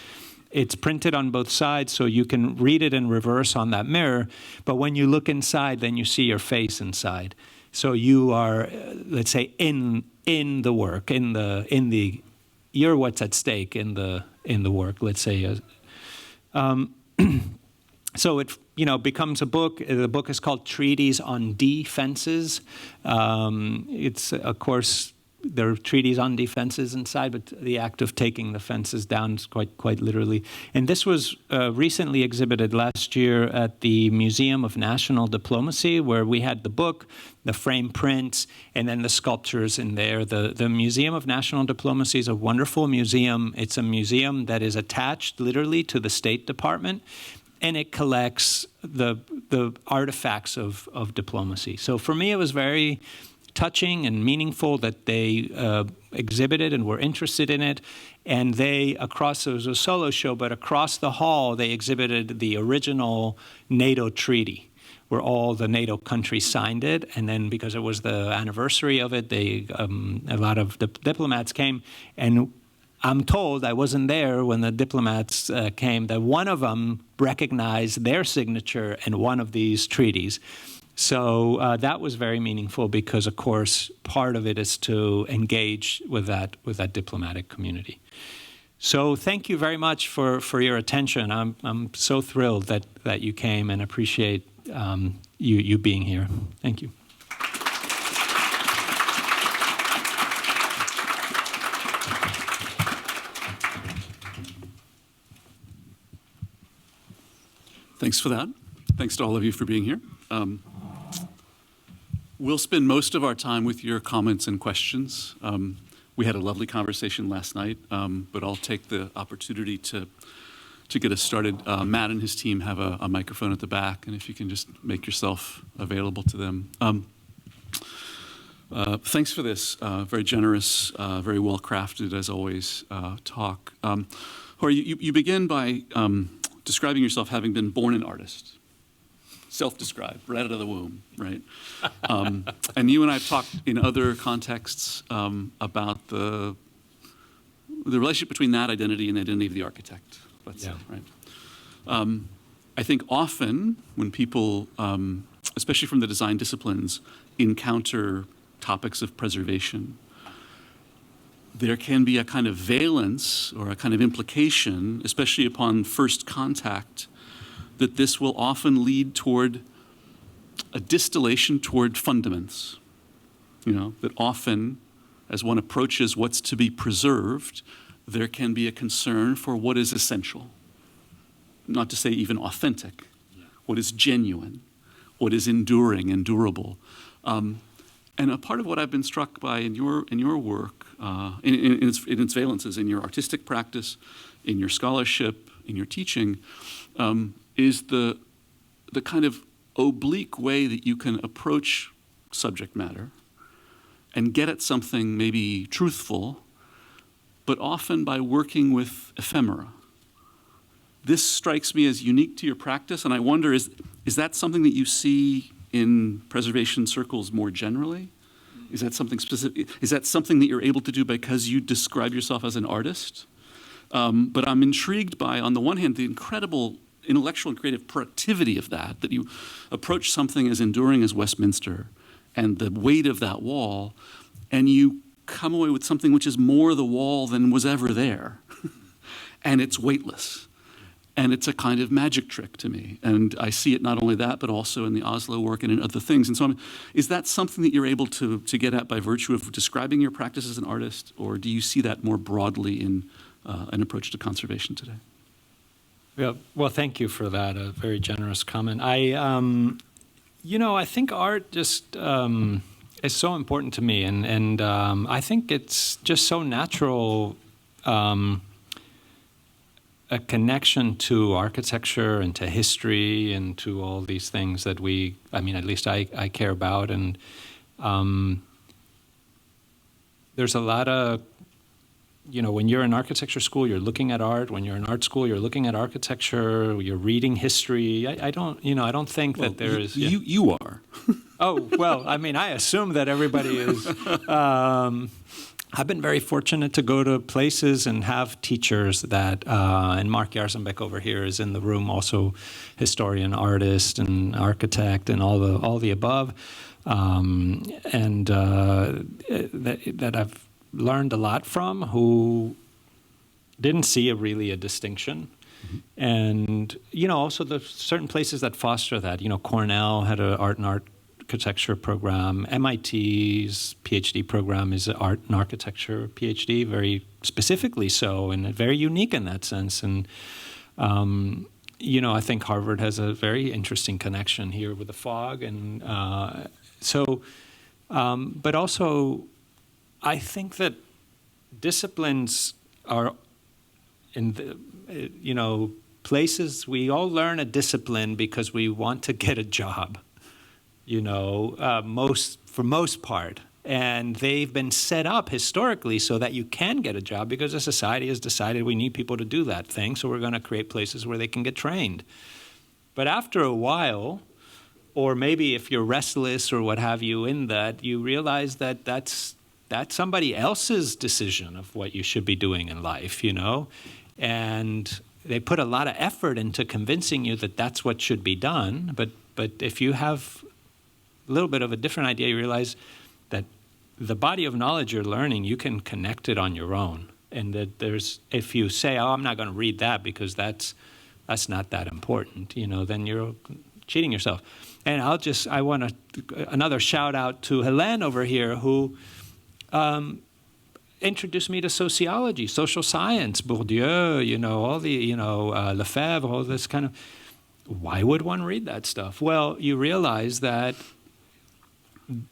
It's printed on both sides, so you can read it in reverse on that mirror, but when you look inside, then you see your face inside. So you are, let's say, in the work, you're what's at stake in the work, let's say. So it becomes a book. The book is called Treaties on Defenses. It's, of course, there are treaties on defenses inside, but the act of taking the fences down is quite literally. And this was recently exhibited last year at the Museum of National Diplomacy, where we had the book, the frame prints, and then the sculptures in there. The Museum of National Diplomacy is a wonderful museum. It's a museum that is attached literally to the State Department, and it collects the artifacts of diplomacy. So for me, it was very touching and meaningful that they exhibited and were interested in it. And it was a solo show, but across the hall, they exhibited the original NATO treaty, where all the NATO countries signed it. And then because it was the anniversary of it, a lot of diplomats came. And I'm told, I wasn't there when the diplomats came, that one of them recognized their signature in one of these treaties. So that was very meaningful because, of course, part of it is to engage with that diplomatic community. So thank you very much for your attention. I'm so thrilled that you came, and appreciate you being here. Thank you. Thanks for that. Thanks to all of you for being here. We'll spend most of our time with your comments and questions. We had a lovely conversation last night, but I'll take the opportunity to get us started. Matt and his team have a microphone at the back, and if you can just make yourself available to them. Thanks for this very generous, very well-crafted, as always, talk. Jorge, you begin by describing yourself having been born an artist. Self-described, right out of the womb, right? And you and I have talked in other contexts about the relationship between that identity and the identity of the architect, let's say, right? I think often when people, especially from the design disciplines, encounter topics of preservation, there can be a kind of valence or a kind of implication, especially upon first contact, that this will often lead toward a distillation toward fundaments. You know, that often, as one approaches what's to be preserved, there can be a concern for what is essential. Not to say even authentic, what is genuine, what is enduring and durable. And a part of what I've been struck by in your work, in its valences, in your artistic practice, in your scholarship, in your teaching, is the kind of oblique way that you can approach subject matter and get at something maybe truthful, but often by working with ephemera. This strikes me as unique to your practice, and I wonder, is that something that you see in preservation circles more generally? Is that something specific? Is that something that you're able to do because you describe yourself as an artist? But I'm intrigued by, on the one hand, the incredible intellectual and creative productivity of that you approach something as enduring as Westminster and the weight of that wall, and you come away with something which is more the wall than was ever there. And it's weightless. And it's a kind of magic trick to me. And I see it not only that, but also in the Oslo work and in other things. And so is that something that you're able to get at by virtue of describing your practice as an artist, or do you see that more broadly in an approach to conservation today? Yeah, well, thank you for that. A very generous comment. I think art just is so important to me, and I think it's just so natural. A connection to architecture and to history and to all these things that at least I care about. And there's a lot of, when you're in architecture school, you're looking at art. When you're in art school, you're looking at architecture. You're reading history. I don't think that there is. You are. Oh, well, I assume that everybody is. I've been very fortunate to go to places and have teachers that, and Mark Jarzenbeck over here is in the room, also historian, artist, and architect, and all the above, that I've learned a lot from, who didn't see really a distinction. Mm-hmm. And, also the certain places that foster that. Cornell had an art and architecture program. MIT's PhD program is an art and architecture PhD, very specifically so, and very unique in that sense. And, I think Harvard has a very interesting connection here with the fog. And but also, I think that disciplines are in the, places, we all learn a discipline because we want to get a job. For most part. And they've been set up historically so that you can get a job because the society has decided we need people to do that thing, so we're going to create places where they can get trained. But after a while, or maybe if you're restless or what have you in that, you realize that that's somebody else's decision of what you should be doing in life, And they put a lot of effort into convincing you that that's what should be done. But if you have a little bit of a different idea, you realize that the body of knowledge you're learning, you can connect it on your own. And that if you say, I'm not going to read that because that's not that important, then you're cheating yourself. And I want another shout out to Helene over here, who introduced me to sociology, social science, Bourdieu, all the, Lefebvre, all this kind of. why would one read that stuff? Well, you realize that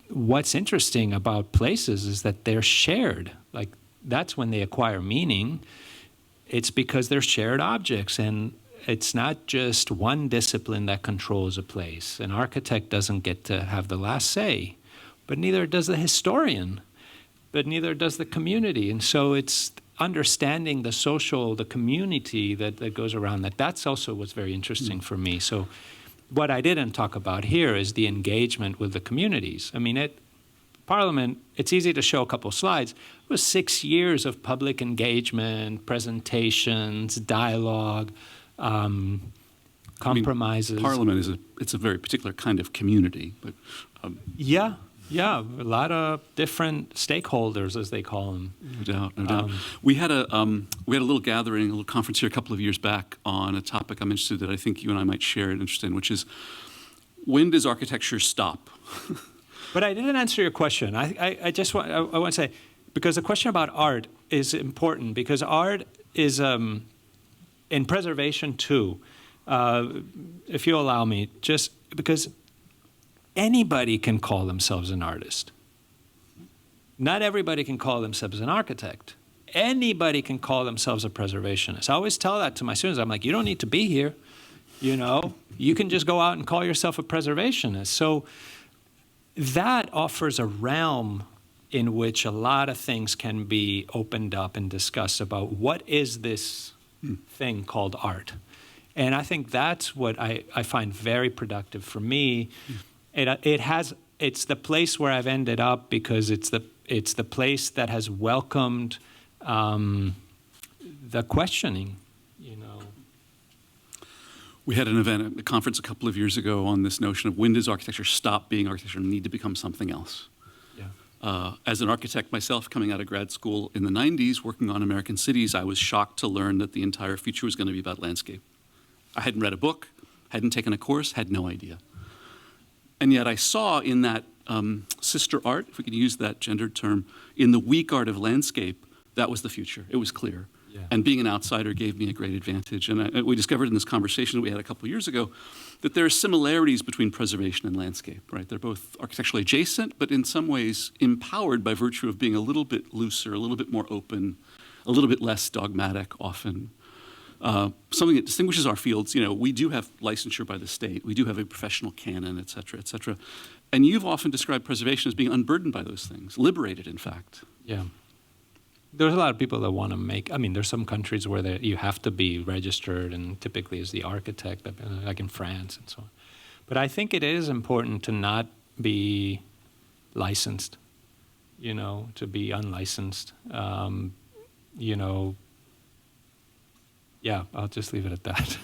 what's interesting about places is that they're shared. Like, that's when they acquire meaning. It's because they're shared objects, and it's not just one discipline that controls a place. An architect doesn't get to have the last say, but neither does the historian, but neither does the community. And so it's understanding the social, the community that goes around that. That's also what's very interesting for me. So what I didn't talk about here is the engagement with the communities. I mean, Parliament, it's easy to show a couple slides. It was 6 years of public engagement, presentations, dialogue, compromises. I mean, Parliament it's a very particular kind of community. But yeah, a lot of different stakeholders, as they call them. No doubt. We had a little gathering, a little conference here a couple of years back on a topic I'm interested that I think you and I might share an interest in, which is, when does architecture stop? But I didn't answer your question. I just want to say, because the question about art is important, because art is in preservation too. If you allow me, just because anybody can call themselves an artist. Not everybody can call themselves an architect. Anybody can call themselves a preservationist. I always tell that to my students. I'm like, you don't need to be here. You can just go out and call yourself a preservationist. So that offers a realm in which a lot of things can be opened up and discussed about what is this thing called art. And I think that's what I find very productive for me. It's the place where I've ended up because it's the place that has welcomed the questioning, We had an event at a conference a couple of years ago on this notion of, when does architecture stop being architecture and need to become something else? Yeah. As an architect myself, coming out of grad school in the 90s, working on American cities, I was shocked to learn that the entire future was going to be about landscape. I hadn't read a book, hadn't taken a course, had no idea. And yet I saw in that sister art, if we could use that gendered term, in the weak art of landscape, that was the future. It was clear. Yeah. And being an outsider gave me a great advantage. And we discovered in this conversation that we had a couple of years ago that there are similarities between preservation and landscape, right? They're both architecturally adjacent, but in some ways empowered by virtue of being a little bit looser, a little bit more open, a little bit less dogmatic often. Something that distinguishes our fields, we do have licensure by the state. We do have a professional canon, et cetera, et cetera. And you've often described preservation as being unburdened by those things, liberated, in fact. Yeah. There's a lot of people that want to there's some countries where you have to be registered, and typically as the architect, like in France and so on. But I think it is important to not be licensed, to be unlicensed. Yeah, I'll just leave it at that.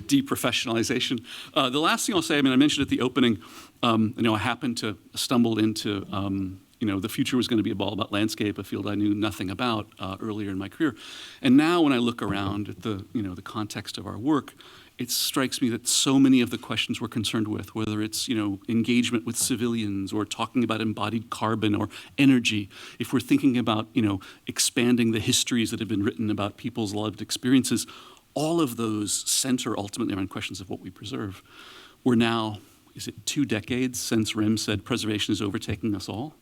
Deprofessionalization. The last thing I'll say, I mentioned at the opening, I happened to stumble into, the future was going to be all about landscape, a field I knew nothing about earlier in my career. And now when I look around at the context of our work, it strikes me that so many of the questions we're concerned with, whether it's, engagement with civilians or talking about embodied carbon or energy, if we're thinking about, expanding the histories that have been written about people's lived experiences, all of those center ultimately around questions of what we preserve. We're now, is it 2 decades since RIM said preservation is overtaking us all?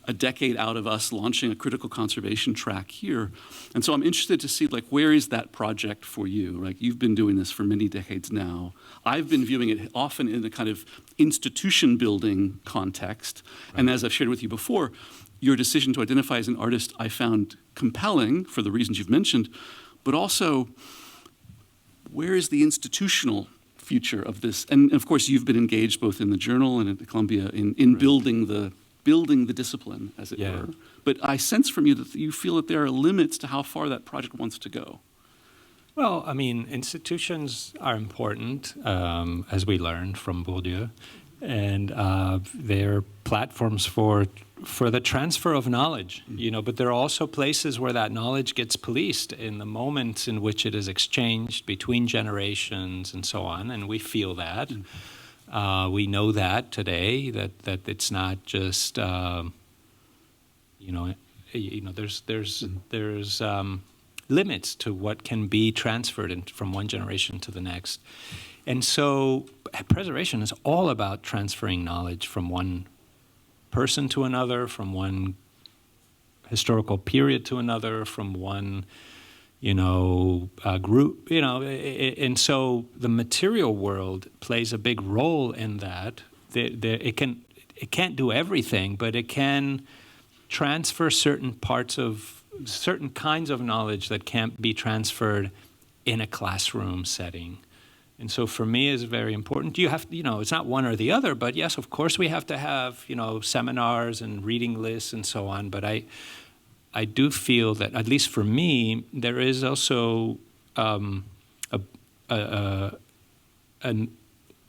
A decade out of us launching a critical conservation track here. And so I'm interested to see, where is that project for you? You've been doing this for many decades now. I've been viewing it often in a kind of institution building context. Right. And as I've shared with you before, your decision to identify as an artist I found compelling for the reasons you've mentioned, but also, where is the institutional future of this? And of course, you've been engaged both in the journal and at Columbia in right. building the discipline, as it were. But I sense from you that you feel that there are limits to how far that project wants to go. Well, institutions are important, as we learned from Bourdieu, and they're platforms for the transfer of knowledge, but there are also places where that knowledge gets policed in the moments in which it is exchanged between generations and so on, and we feel that. We know that today, that it's not just, there's limits to what can be transferred from one generation to the next. And so preservation is all about transferring knowledge from one person to another, from one historical period to another, from one, group, and so the material world plays a big role in that. It can't do everything, but it can transfer certain kinds of knowledge that can't be transferred in a classroom setting. And so for me, it's very important. You have, it's not one or the other, but yes, of course, we have to have, seminars and reading lists and so on. But I do feel that, at least for me, there is also a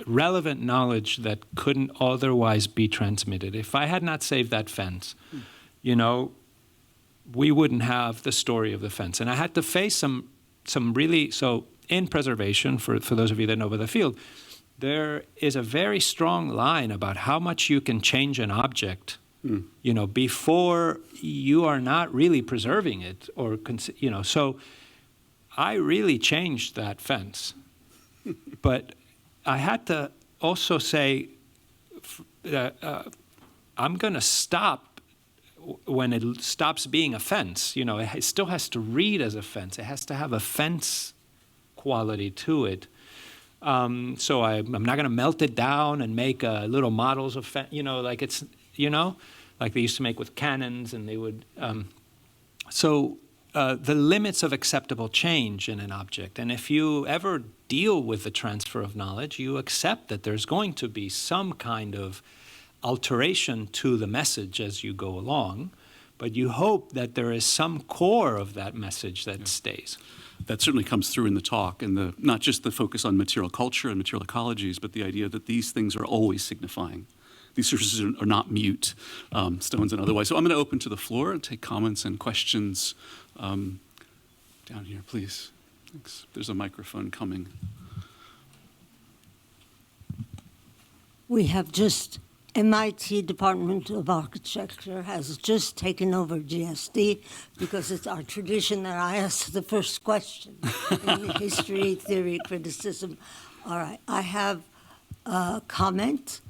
relevant knowledge that couldn't otherwise be transmitted. If I had not saved that fence, we wouldn't have the story of the fence. And I had to face some really, so in preservation, for those of you that know about the field, there is a very strong line about how much you can change an object, before you are not really preserving it, or, so I really changed that fence. But I had to also say, I'm going to stop when it stops being a fence. It still has to read as a fence. It has to have a fence quality to it. So I'm not going to melt it down and make little models of fence, like it's, like they used to make with cannons, and they would. The limits of acceptable change in an object. And if you ever deal with the transfer of knowledge, you accept that there's going to be some kind of alteration to the message as you go along, but you hope that there is some core of that message that stays. That certainly comes through in the talk, and not just the focus on material culture and material ecologies, but the idea that these things are always signifying. These surfaces are not mute, stones and otherwise. So I'm going to open to the floor and take comments and questions. Down here, please. Thanks. There's a microphone coming. We have MIT Department of Architecture has just taken over GSD because it's our tradition that I ask the first question in history, theory, criticism. All right, I have a comment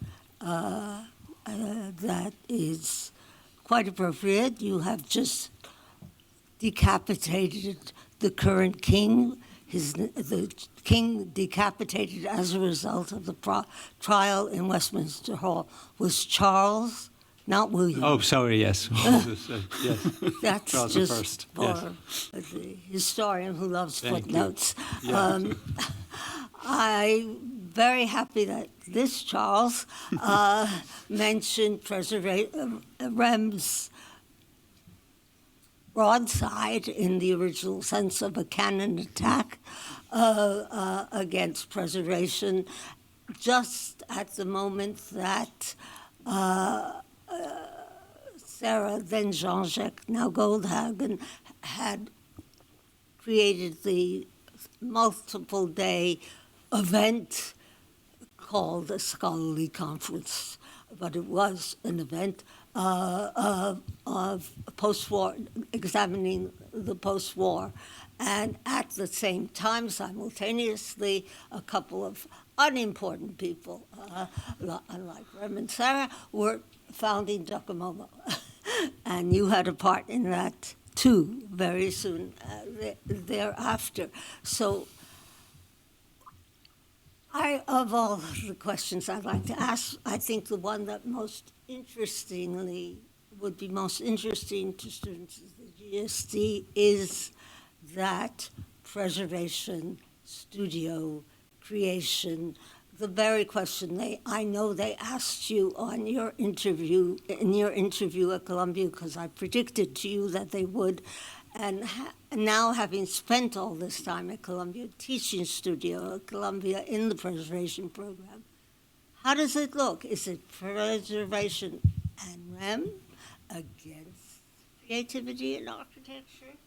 that is quite appropriate. You have just decapitated the current king. The king decapitated as a result of the trial in Westminster Hall was Charles, not William. Oh, sorry, yes. Yes. That's Charles just I. for the historian who loves footnotes. Yeah. I'm very happy that this Charles mentioned Rem's broadside in the original sense of a cannon attack against preservation, just at the moment that Sarah, then Jean-Jacques, now Goldhagen, had created the multiple-day event called a scholarly conference, but it was an event of post-war, examining the post-war. And at the same time, simultaneously, a couple of unimportant people, unlike Rem and Sarah, were founding Giacomo. And you had a part in that, too, very soon thereafter. So of all the questions I'd like to ask, I think the one that would be most interesting to students of the GSD is that preservation, studio, creation, the very question I know they asked you in your interview at Columbia, because I predicted to you that they would. And now, having spent all this time at Columbia, teaching studio at Columbia in the preservation program, how does it look? Is it preservation and Rem against creativity in architecture?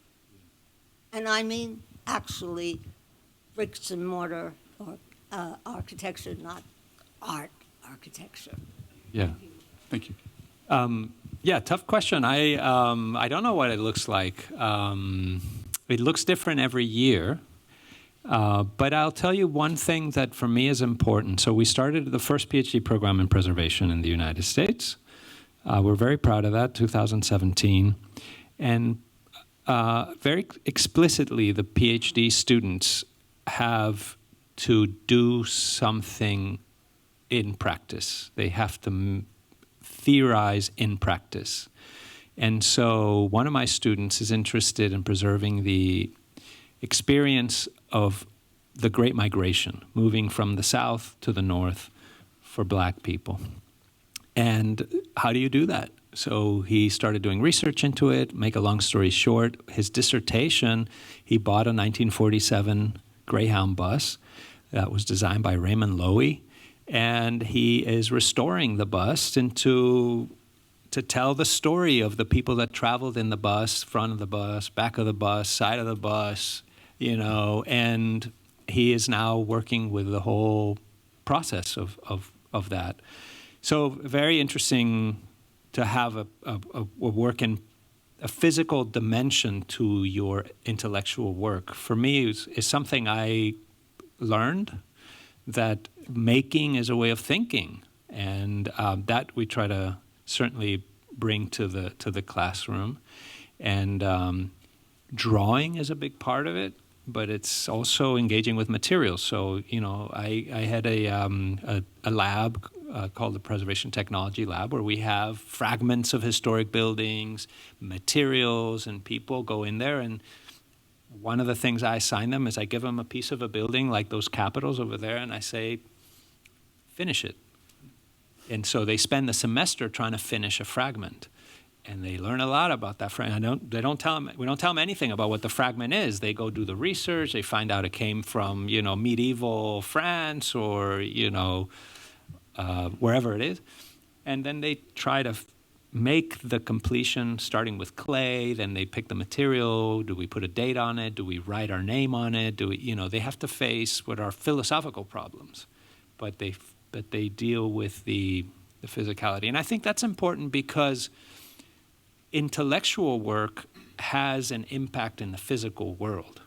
And I mean, actually, bricks and mortar or architecture, not art architecture. Yeah. Thank you. Yeah, tough question. I don't know what it looks like. it looks different every year. But I'll tell you one thing that for me is important. So we started the first PhD program in preservation in the United States. We're very proud of that, 2017. And very explicitly, the PhD students have to do something in practice. They have to theorize in practice. And so one of my students is interested in preserving the experience of the Great Migration, moving from the South to the North for Black people. And how do you do that? So he started doing research into it. Make a long story short, his dissertation, he bought a 1947 Greyhound bus that was designed by Raymond Loewy, and he is restoring the bus to tell the story of the people that traveled in the bus, front of the bus, back of the bus, side of the bus, and he is now working with the whole process of that. So very interesting to have a work in a physical dimension to your intellectual work. For me, is something I learned, that making is a way of thinking, and that we try to certainly bring to the classroom. And drawing is a big part of it, but it's also engaging with materials. So, I had a lab called the Preservation Technology Lab, where we have fragments of historic buildings, materials, and people go in there. And one of the things I assign them is I give them a piece of a building like those capitals over there, and I say, finish it. And so they spend the semester trying to finish a fragment. And they learn a lot about that fragment. We don't tell them anything about what the fragment is. They go do the research. They find out it came from, medieval France or, wherever it is. And then they try to make the completion starting with clay. Then they pick the material. Do we put a date on it? Do we write our name on it? They have to face what are philosophical problems, but they deal with the physicality. And I think that's important because intellectual work has an impact in the physical world.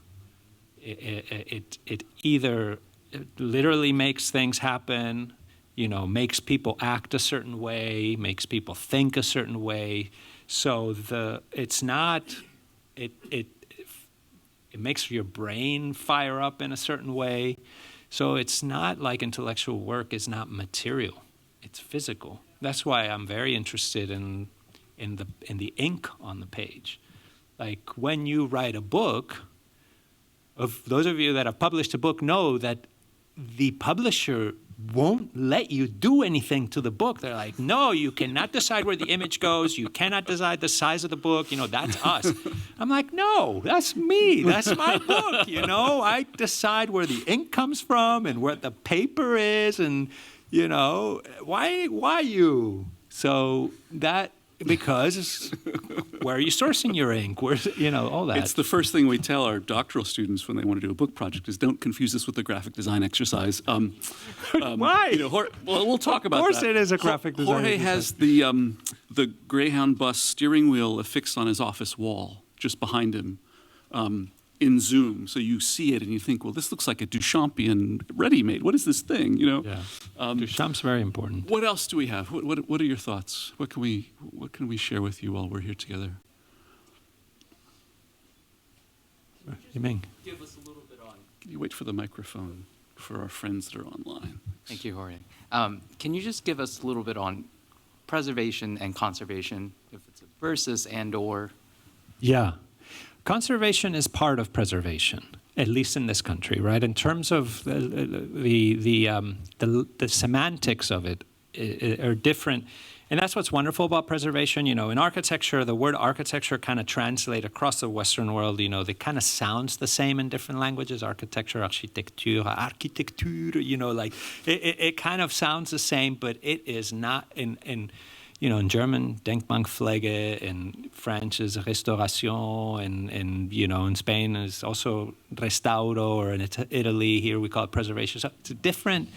It either literally makes things happen, makes people act a certain way, makes people think a certain way. So it makes your brain fire up in a certain way. So it's not like intellectual work is not material; it's physical. That's why I'm very interested in the ink on the page. Like when you write a book, of those of you that have published a book know that the publisher won't let you do anything to the book. They're like, no, you cannot decide where the image goes. You cannot decide the size of the book. That's us. I'm like, no, that's me. That's my book. I decide where the ink comes from and where the paper is, and why you? So that. Because where are you sourcing your ink? Where's all that? It's the first thing we tell our doctoral students when they want to do a book project is don't confuse this with a graphic design exercise. Why? We'll talk about that. Of course it is a graphic design Jorge exercise. has the Greyhound bus steering wheel affixed on his office wall just behind him in Zoom. So you see it and you think, well, this looks like a Duchampian ready-made. What is this thing? Yeah. Duchamp's very important. What else do we have? What are your thoughts? What can we share with you while we're here together? Yiming. Give us a little bit on. Can you wait for the microphone for our friends that are online? Thank you, Jorge. Can you just give us a little bit on preservation and conservation, if it's a versus and or? Yeah. Conservation is part of preservation, at least in this country, right? In terms of the semantics of it are different. And that's what's wonderful about preservation. In architecture, the word architecture kind of translate across the Western world. They kind of sounds the same in different languages. Architecture, architecture, it kind of sounds the same, but it is not in German, Denkmalpflege, in French is Restauration, and in Spain is also Restauro, or in Italy, here we call it preservation. So it's different.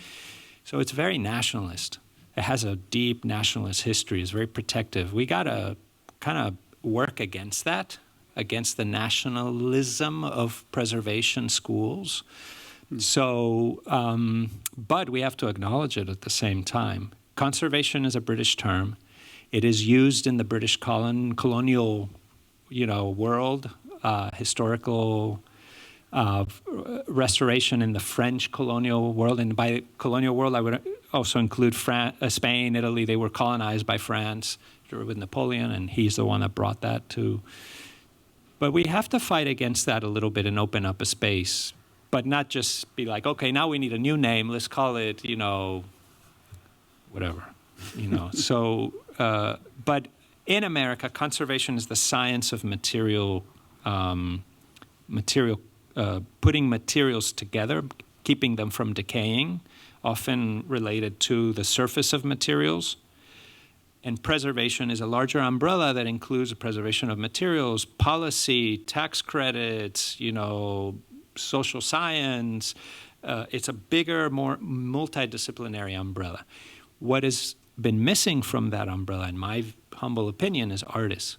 So it's very nationalist. It has a deep nationalist history. It's very protective. We got to kind of work against that against the nationalism of preservation schools. So, but we have to acknowledge it at the same time. Conservation is a British term. It is used in the British colonial, world, historical restoration in the French colonial world. And by colonial world, I would also include Spain, Italy. They were colonized by France with Napoleon, and he's the one that brought that to. But we have to fight against that a little bit and open up a space, but not just be like, okay, now we need a new name. Let's call it, whatever, So, but in America, conservation is the science of putting materials together, keeping them from decaying, often related to the surface of materials. And preservation is a larger umbrella that includes the preservation of materials, policy, tax credits, social science. It's a bigger, more multidisciplinary umbrella. What has been missing from that umbrella, in my humble opinion, is artists.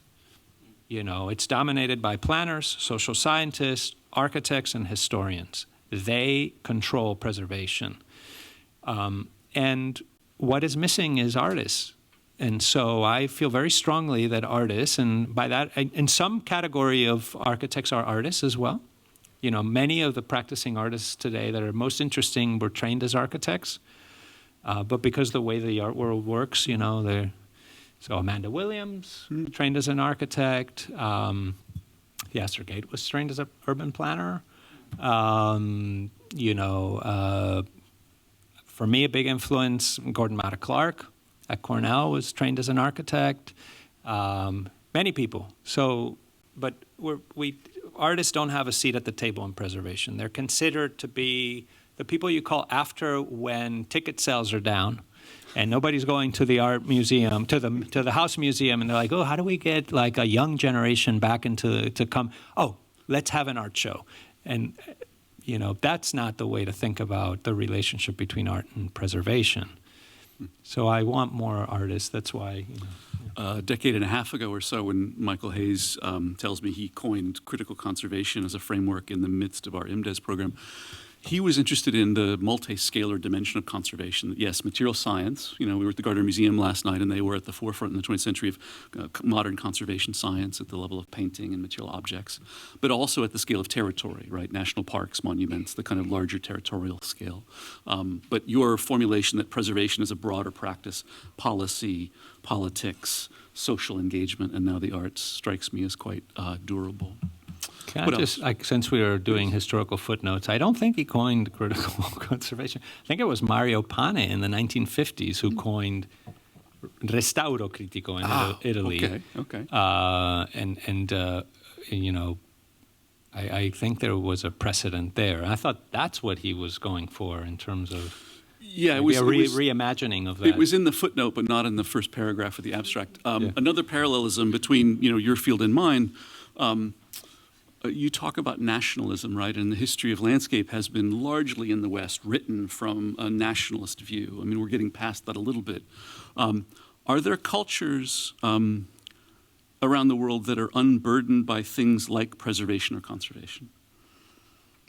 It's dominated by planners, social scientists, architects, and historians. They control preservation. And what is missing is artists. And so I feel very strongly that artists, and by that, in some category of architects are artists as well. Many of the practicing artists today that are most interesting were trained as architects. But because the way the art world works, they're... So Amanda Williams, trained as an architect. The Astor Gate was trained as an urban planner. For me, a big influence, Gordon Matta Clark at Cornell was trained as an architect. Many people. So, but artists don't have a seat at the table in preservation. They're considered to be the people you call after when ticket sales are down. And nobody's going to the art museum, to the house museum, and they're like, oh, how do we get like a young generation back to come? Oh, let's have an art show. And, that's not the way to think about the relationship between art and preservation. So I want more artists. That's why. A decade and a half ago or so, when Michael Hayes tells me he coined critical conservation as a framework in the midst of our IMDES program, he was interested in the multi-scalar dimension of conservation. Yes, material science. We were at the Gardner Museum last night, and they were at the forefront in the 20th century of modern conservation science at the level of painting and material objects, but also at the scale of territory, right? National parks, monuments, the kind of larger territorial scale. But your formulation that preservation is a broader practice, policy, politics, social engagement, and now the arts strikes me as quite durable. Can I just, since we are doing historical footnotes, I don't think he coined critical conservation. I think it was Mario Pane in the 1950s who coined restauro critico in Italy. Okay. I think there was a precedent there. I thought that's what he was going for in terms of it was reimagining of that. It was in the footnote, but not in the first paragraph of the abstract. Another parallelism between your field and mine. You talk about nationalism, right? And the history of landscape has been largely in the West written from a nationalist view. I mean, we're getting past that a little bit. Are there cultures around the world that are unburdened by things like preservation or conservation?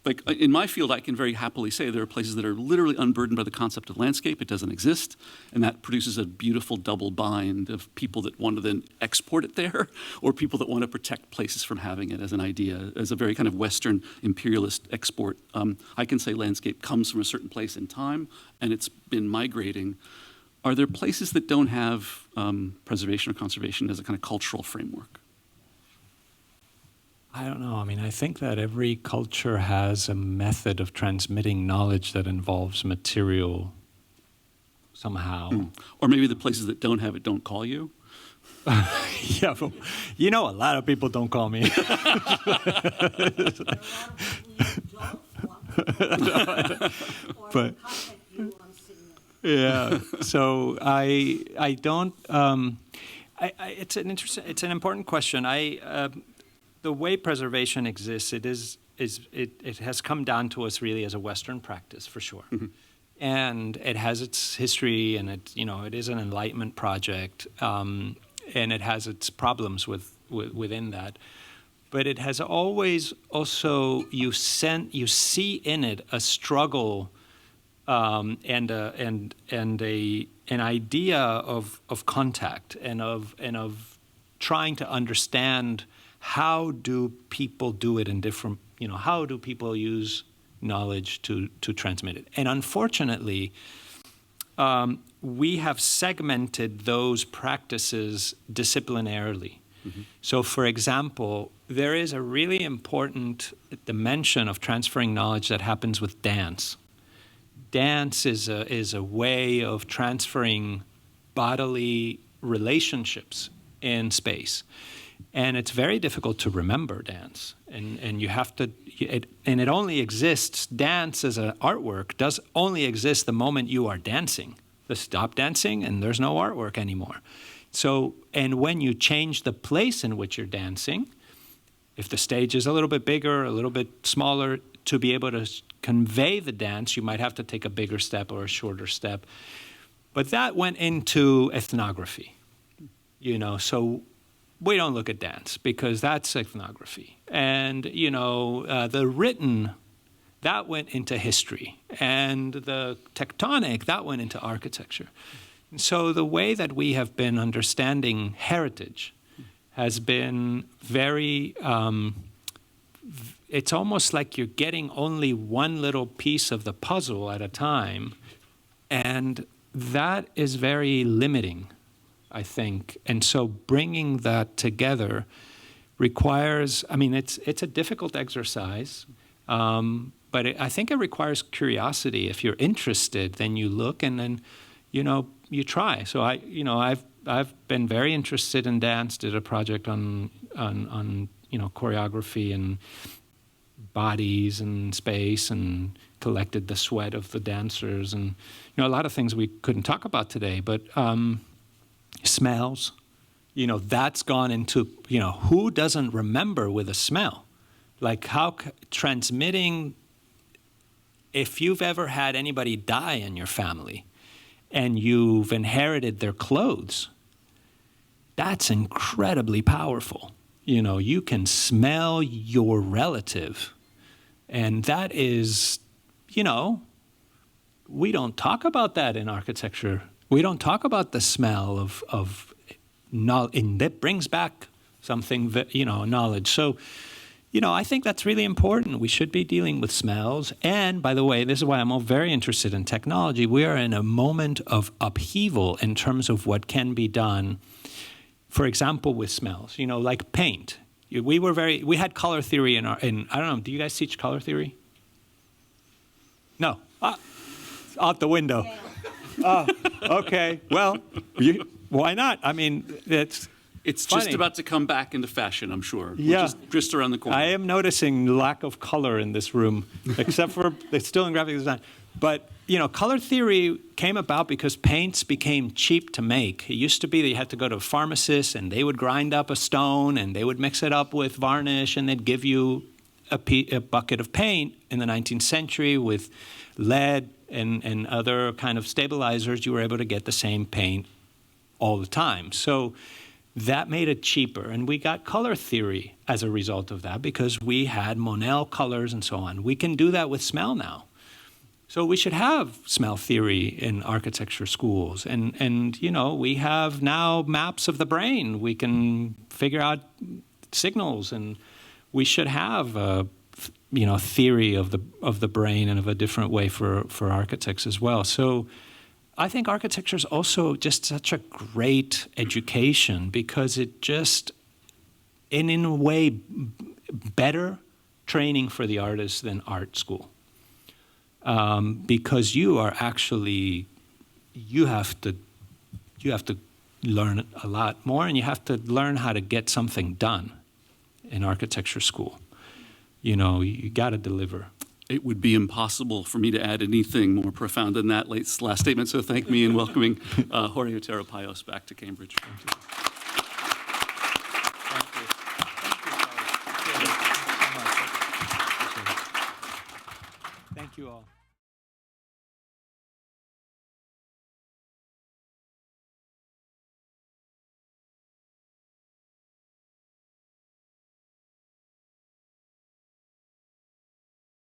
Like in my field, I can very happily say there are places that are literally unburdened by the concept of landscape. It doesn't exist, and that produces a beautiful double bind of people that want to then export it there, or people that want to protect places from having it as an idea, as a very kind of Western imperialist export. I can say landscape comes from a certain place in time, and it's been migrating. Are there places that don't have preservation or conservation as a kind of cultural framework? I don't know. I mean, I think that every culture has a method of transmitting knowledge that involves material somehow. Or maybe the places that don't have it don't call you? Yeah, but, a lot of people don't call me. But yeah, so I don't. It's an important question. The way preservation exists, it has come down to us really as a Western practice for sure, and it has its history, and it is an Enlightenment project, and it has its problems within that. but it has always also, you see in it a struggle and an idea of contact and of trying to understand how do people do it in different, how do people use knowledge to transmit it. And unfortunately, we have segmented those practices disciplinarily. Mm-hmm. So, for example, there is a really important dimension of transferring knowledge that happens with dance. Dance is a way of transferring bodily relationships in space. And it's very difficult to remember dance. And you have to, and it only exists, dance as an artwork does only exist the moment you are dancing. Just stop dancing and there's no artwork anymore. So, and when you change the place in which you're dancing, if the stage is a little bit bigger, a little bit smaller, to be able to convey the dance, you might have to take a bigger step or a shorter step. But that went into ethnography, so we don't look at dance because that's ethnography. And, the written, that went into history. And the tectonic, that went into architecture. And so the way that we have been understanding heritage has been very, it's almost like you're getting only one little piece of the puzzle at a time. And that is very limiting, I think. And so bringing that together requires, it's a difficult exercise, but I think it requires curiosity. If you're interested, then you look and then, you try. So I've been very interested in dance, did a project on choreography and bodies and space and collected the sweat of the dancers and, a lot of things we couldn't talk about today, but smells, that's gone into, who doesn't remember with a smell? Like how transmitting, if you've ever had anybody die in your family and you've inherited their clothes, that's incredibly powerful. You can smell your relative. And that is, we don't talk about that in architecture. We don't talk about the smell of knowledge, and that brings back something, knowledge. So, I think that's really important. We should be dealing with smells. And by the way, this is why I'm very interested in technology. We are in a moment of upheaval in terms of what can be done, for example, with smells, like paint. We had color theory in I don't know, do you guys teach color theory? No. Out the window. Yeah. Oh, okay. Well, why not? It's funny. Just about to come back into fashion, I'm sure. Yeah. Just around the corner. I am noticing lack of color in this room, except for it's still in graphic design. But, color theory came about because paints became cheap to make. It used to be that you had to go to a pharmacist and they would grind up a stone and they would mix it up with varnish and they'd give you a bucket of paint in the 19th century with lead and other kind of stabilizers. You were able to get the same paint all the time. So that made it cheaper. And we got color theory as a result of that because we had Monel colors and so on. We can do that with smell now. So we should have smell theory in architecture schools. And we have now maps of the brain. We can figure out signals, and we should have theory of the brain and of a different way for architects as well. So I think architecture is also just such a great education because it just, in a way, better training for the artist than art school. Because you are actually, you have to learn a lot more, and you have to learn how to get something done in architecture school. You got to deliver. It would be impossible for me to add anything more profound than that last statement. So thank me in welcoming Jorge Otero-Pailos back to Cambridge. Thank you all.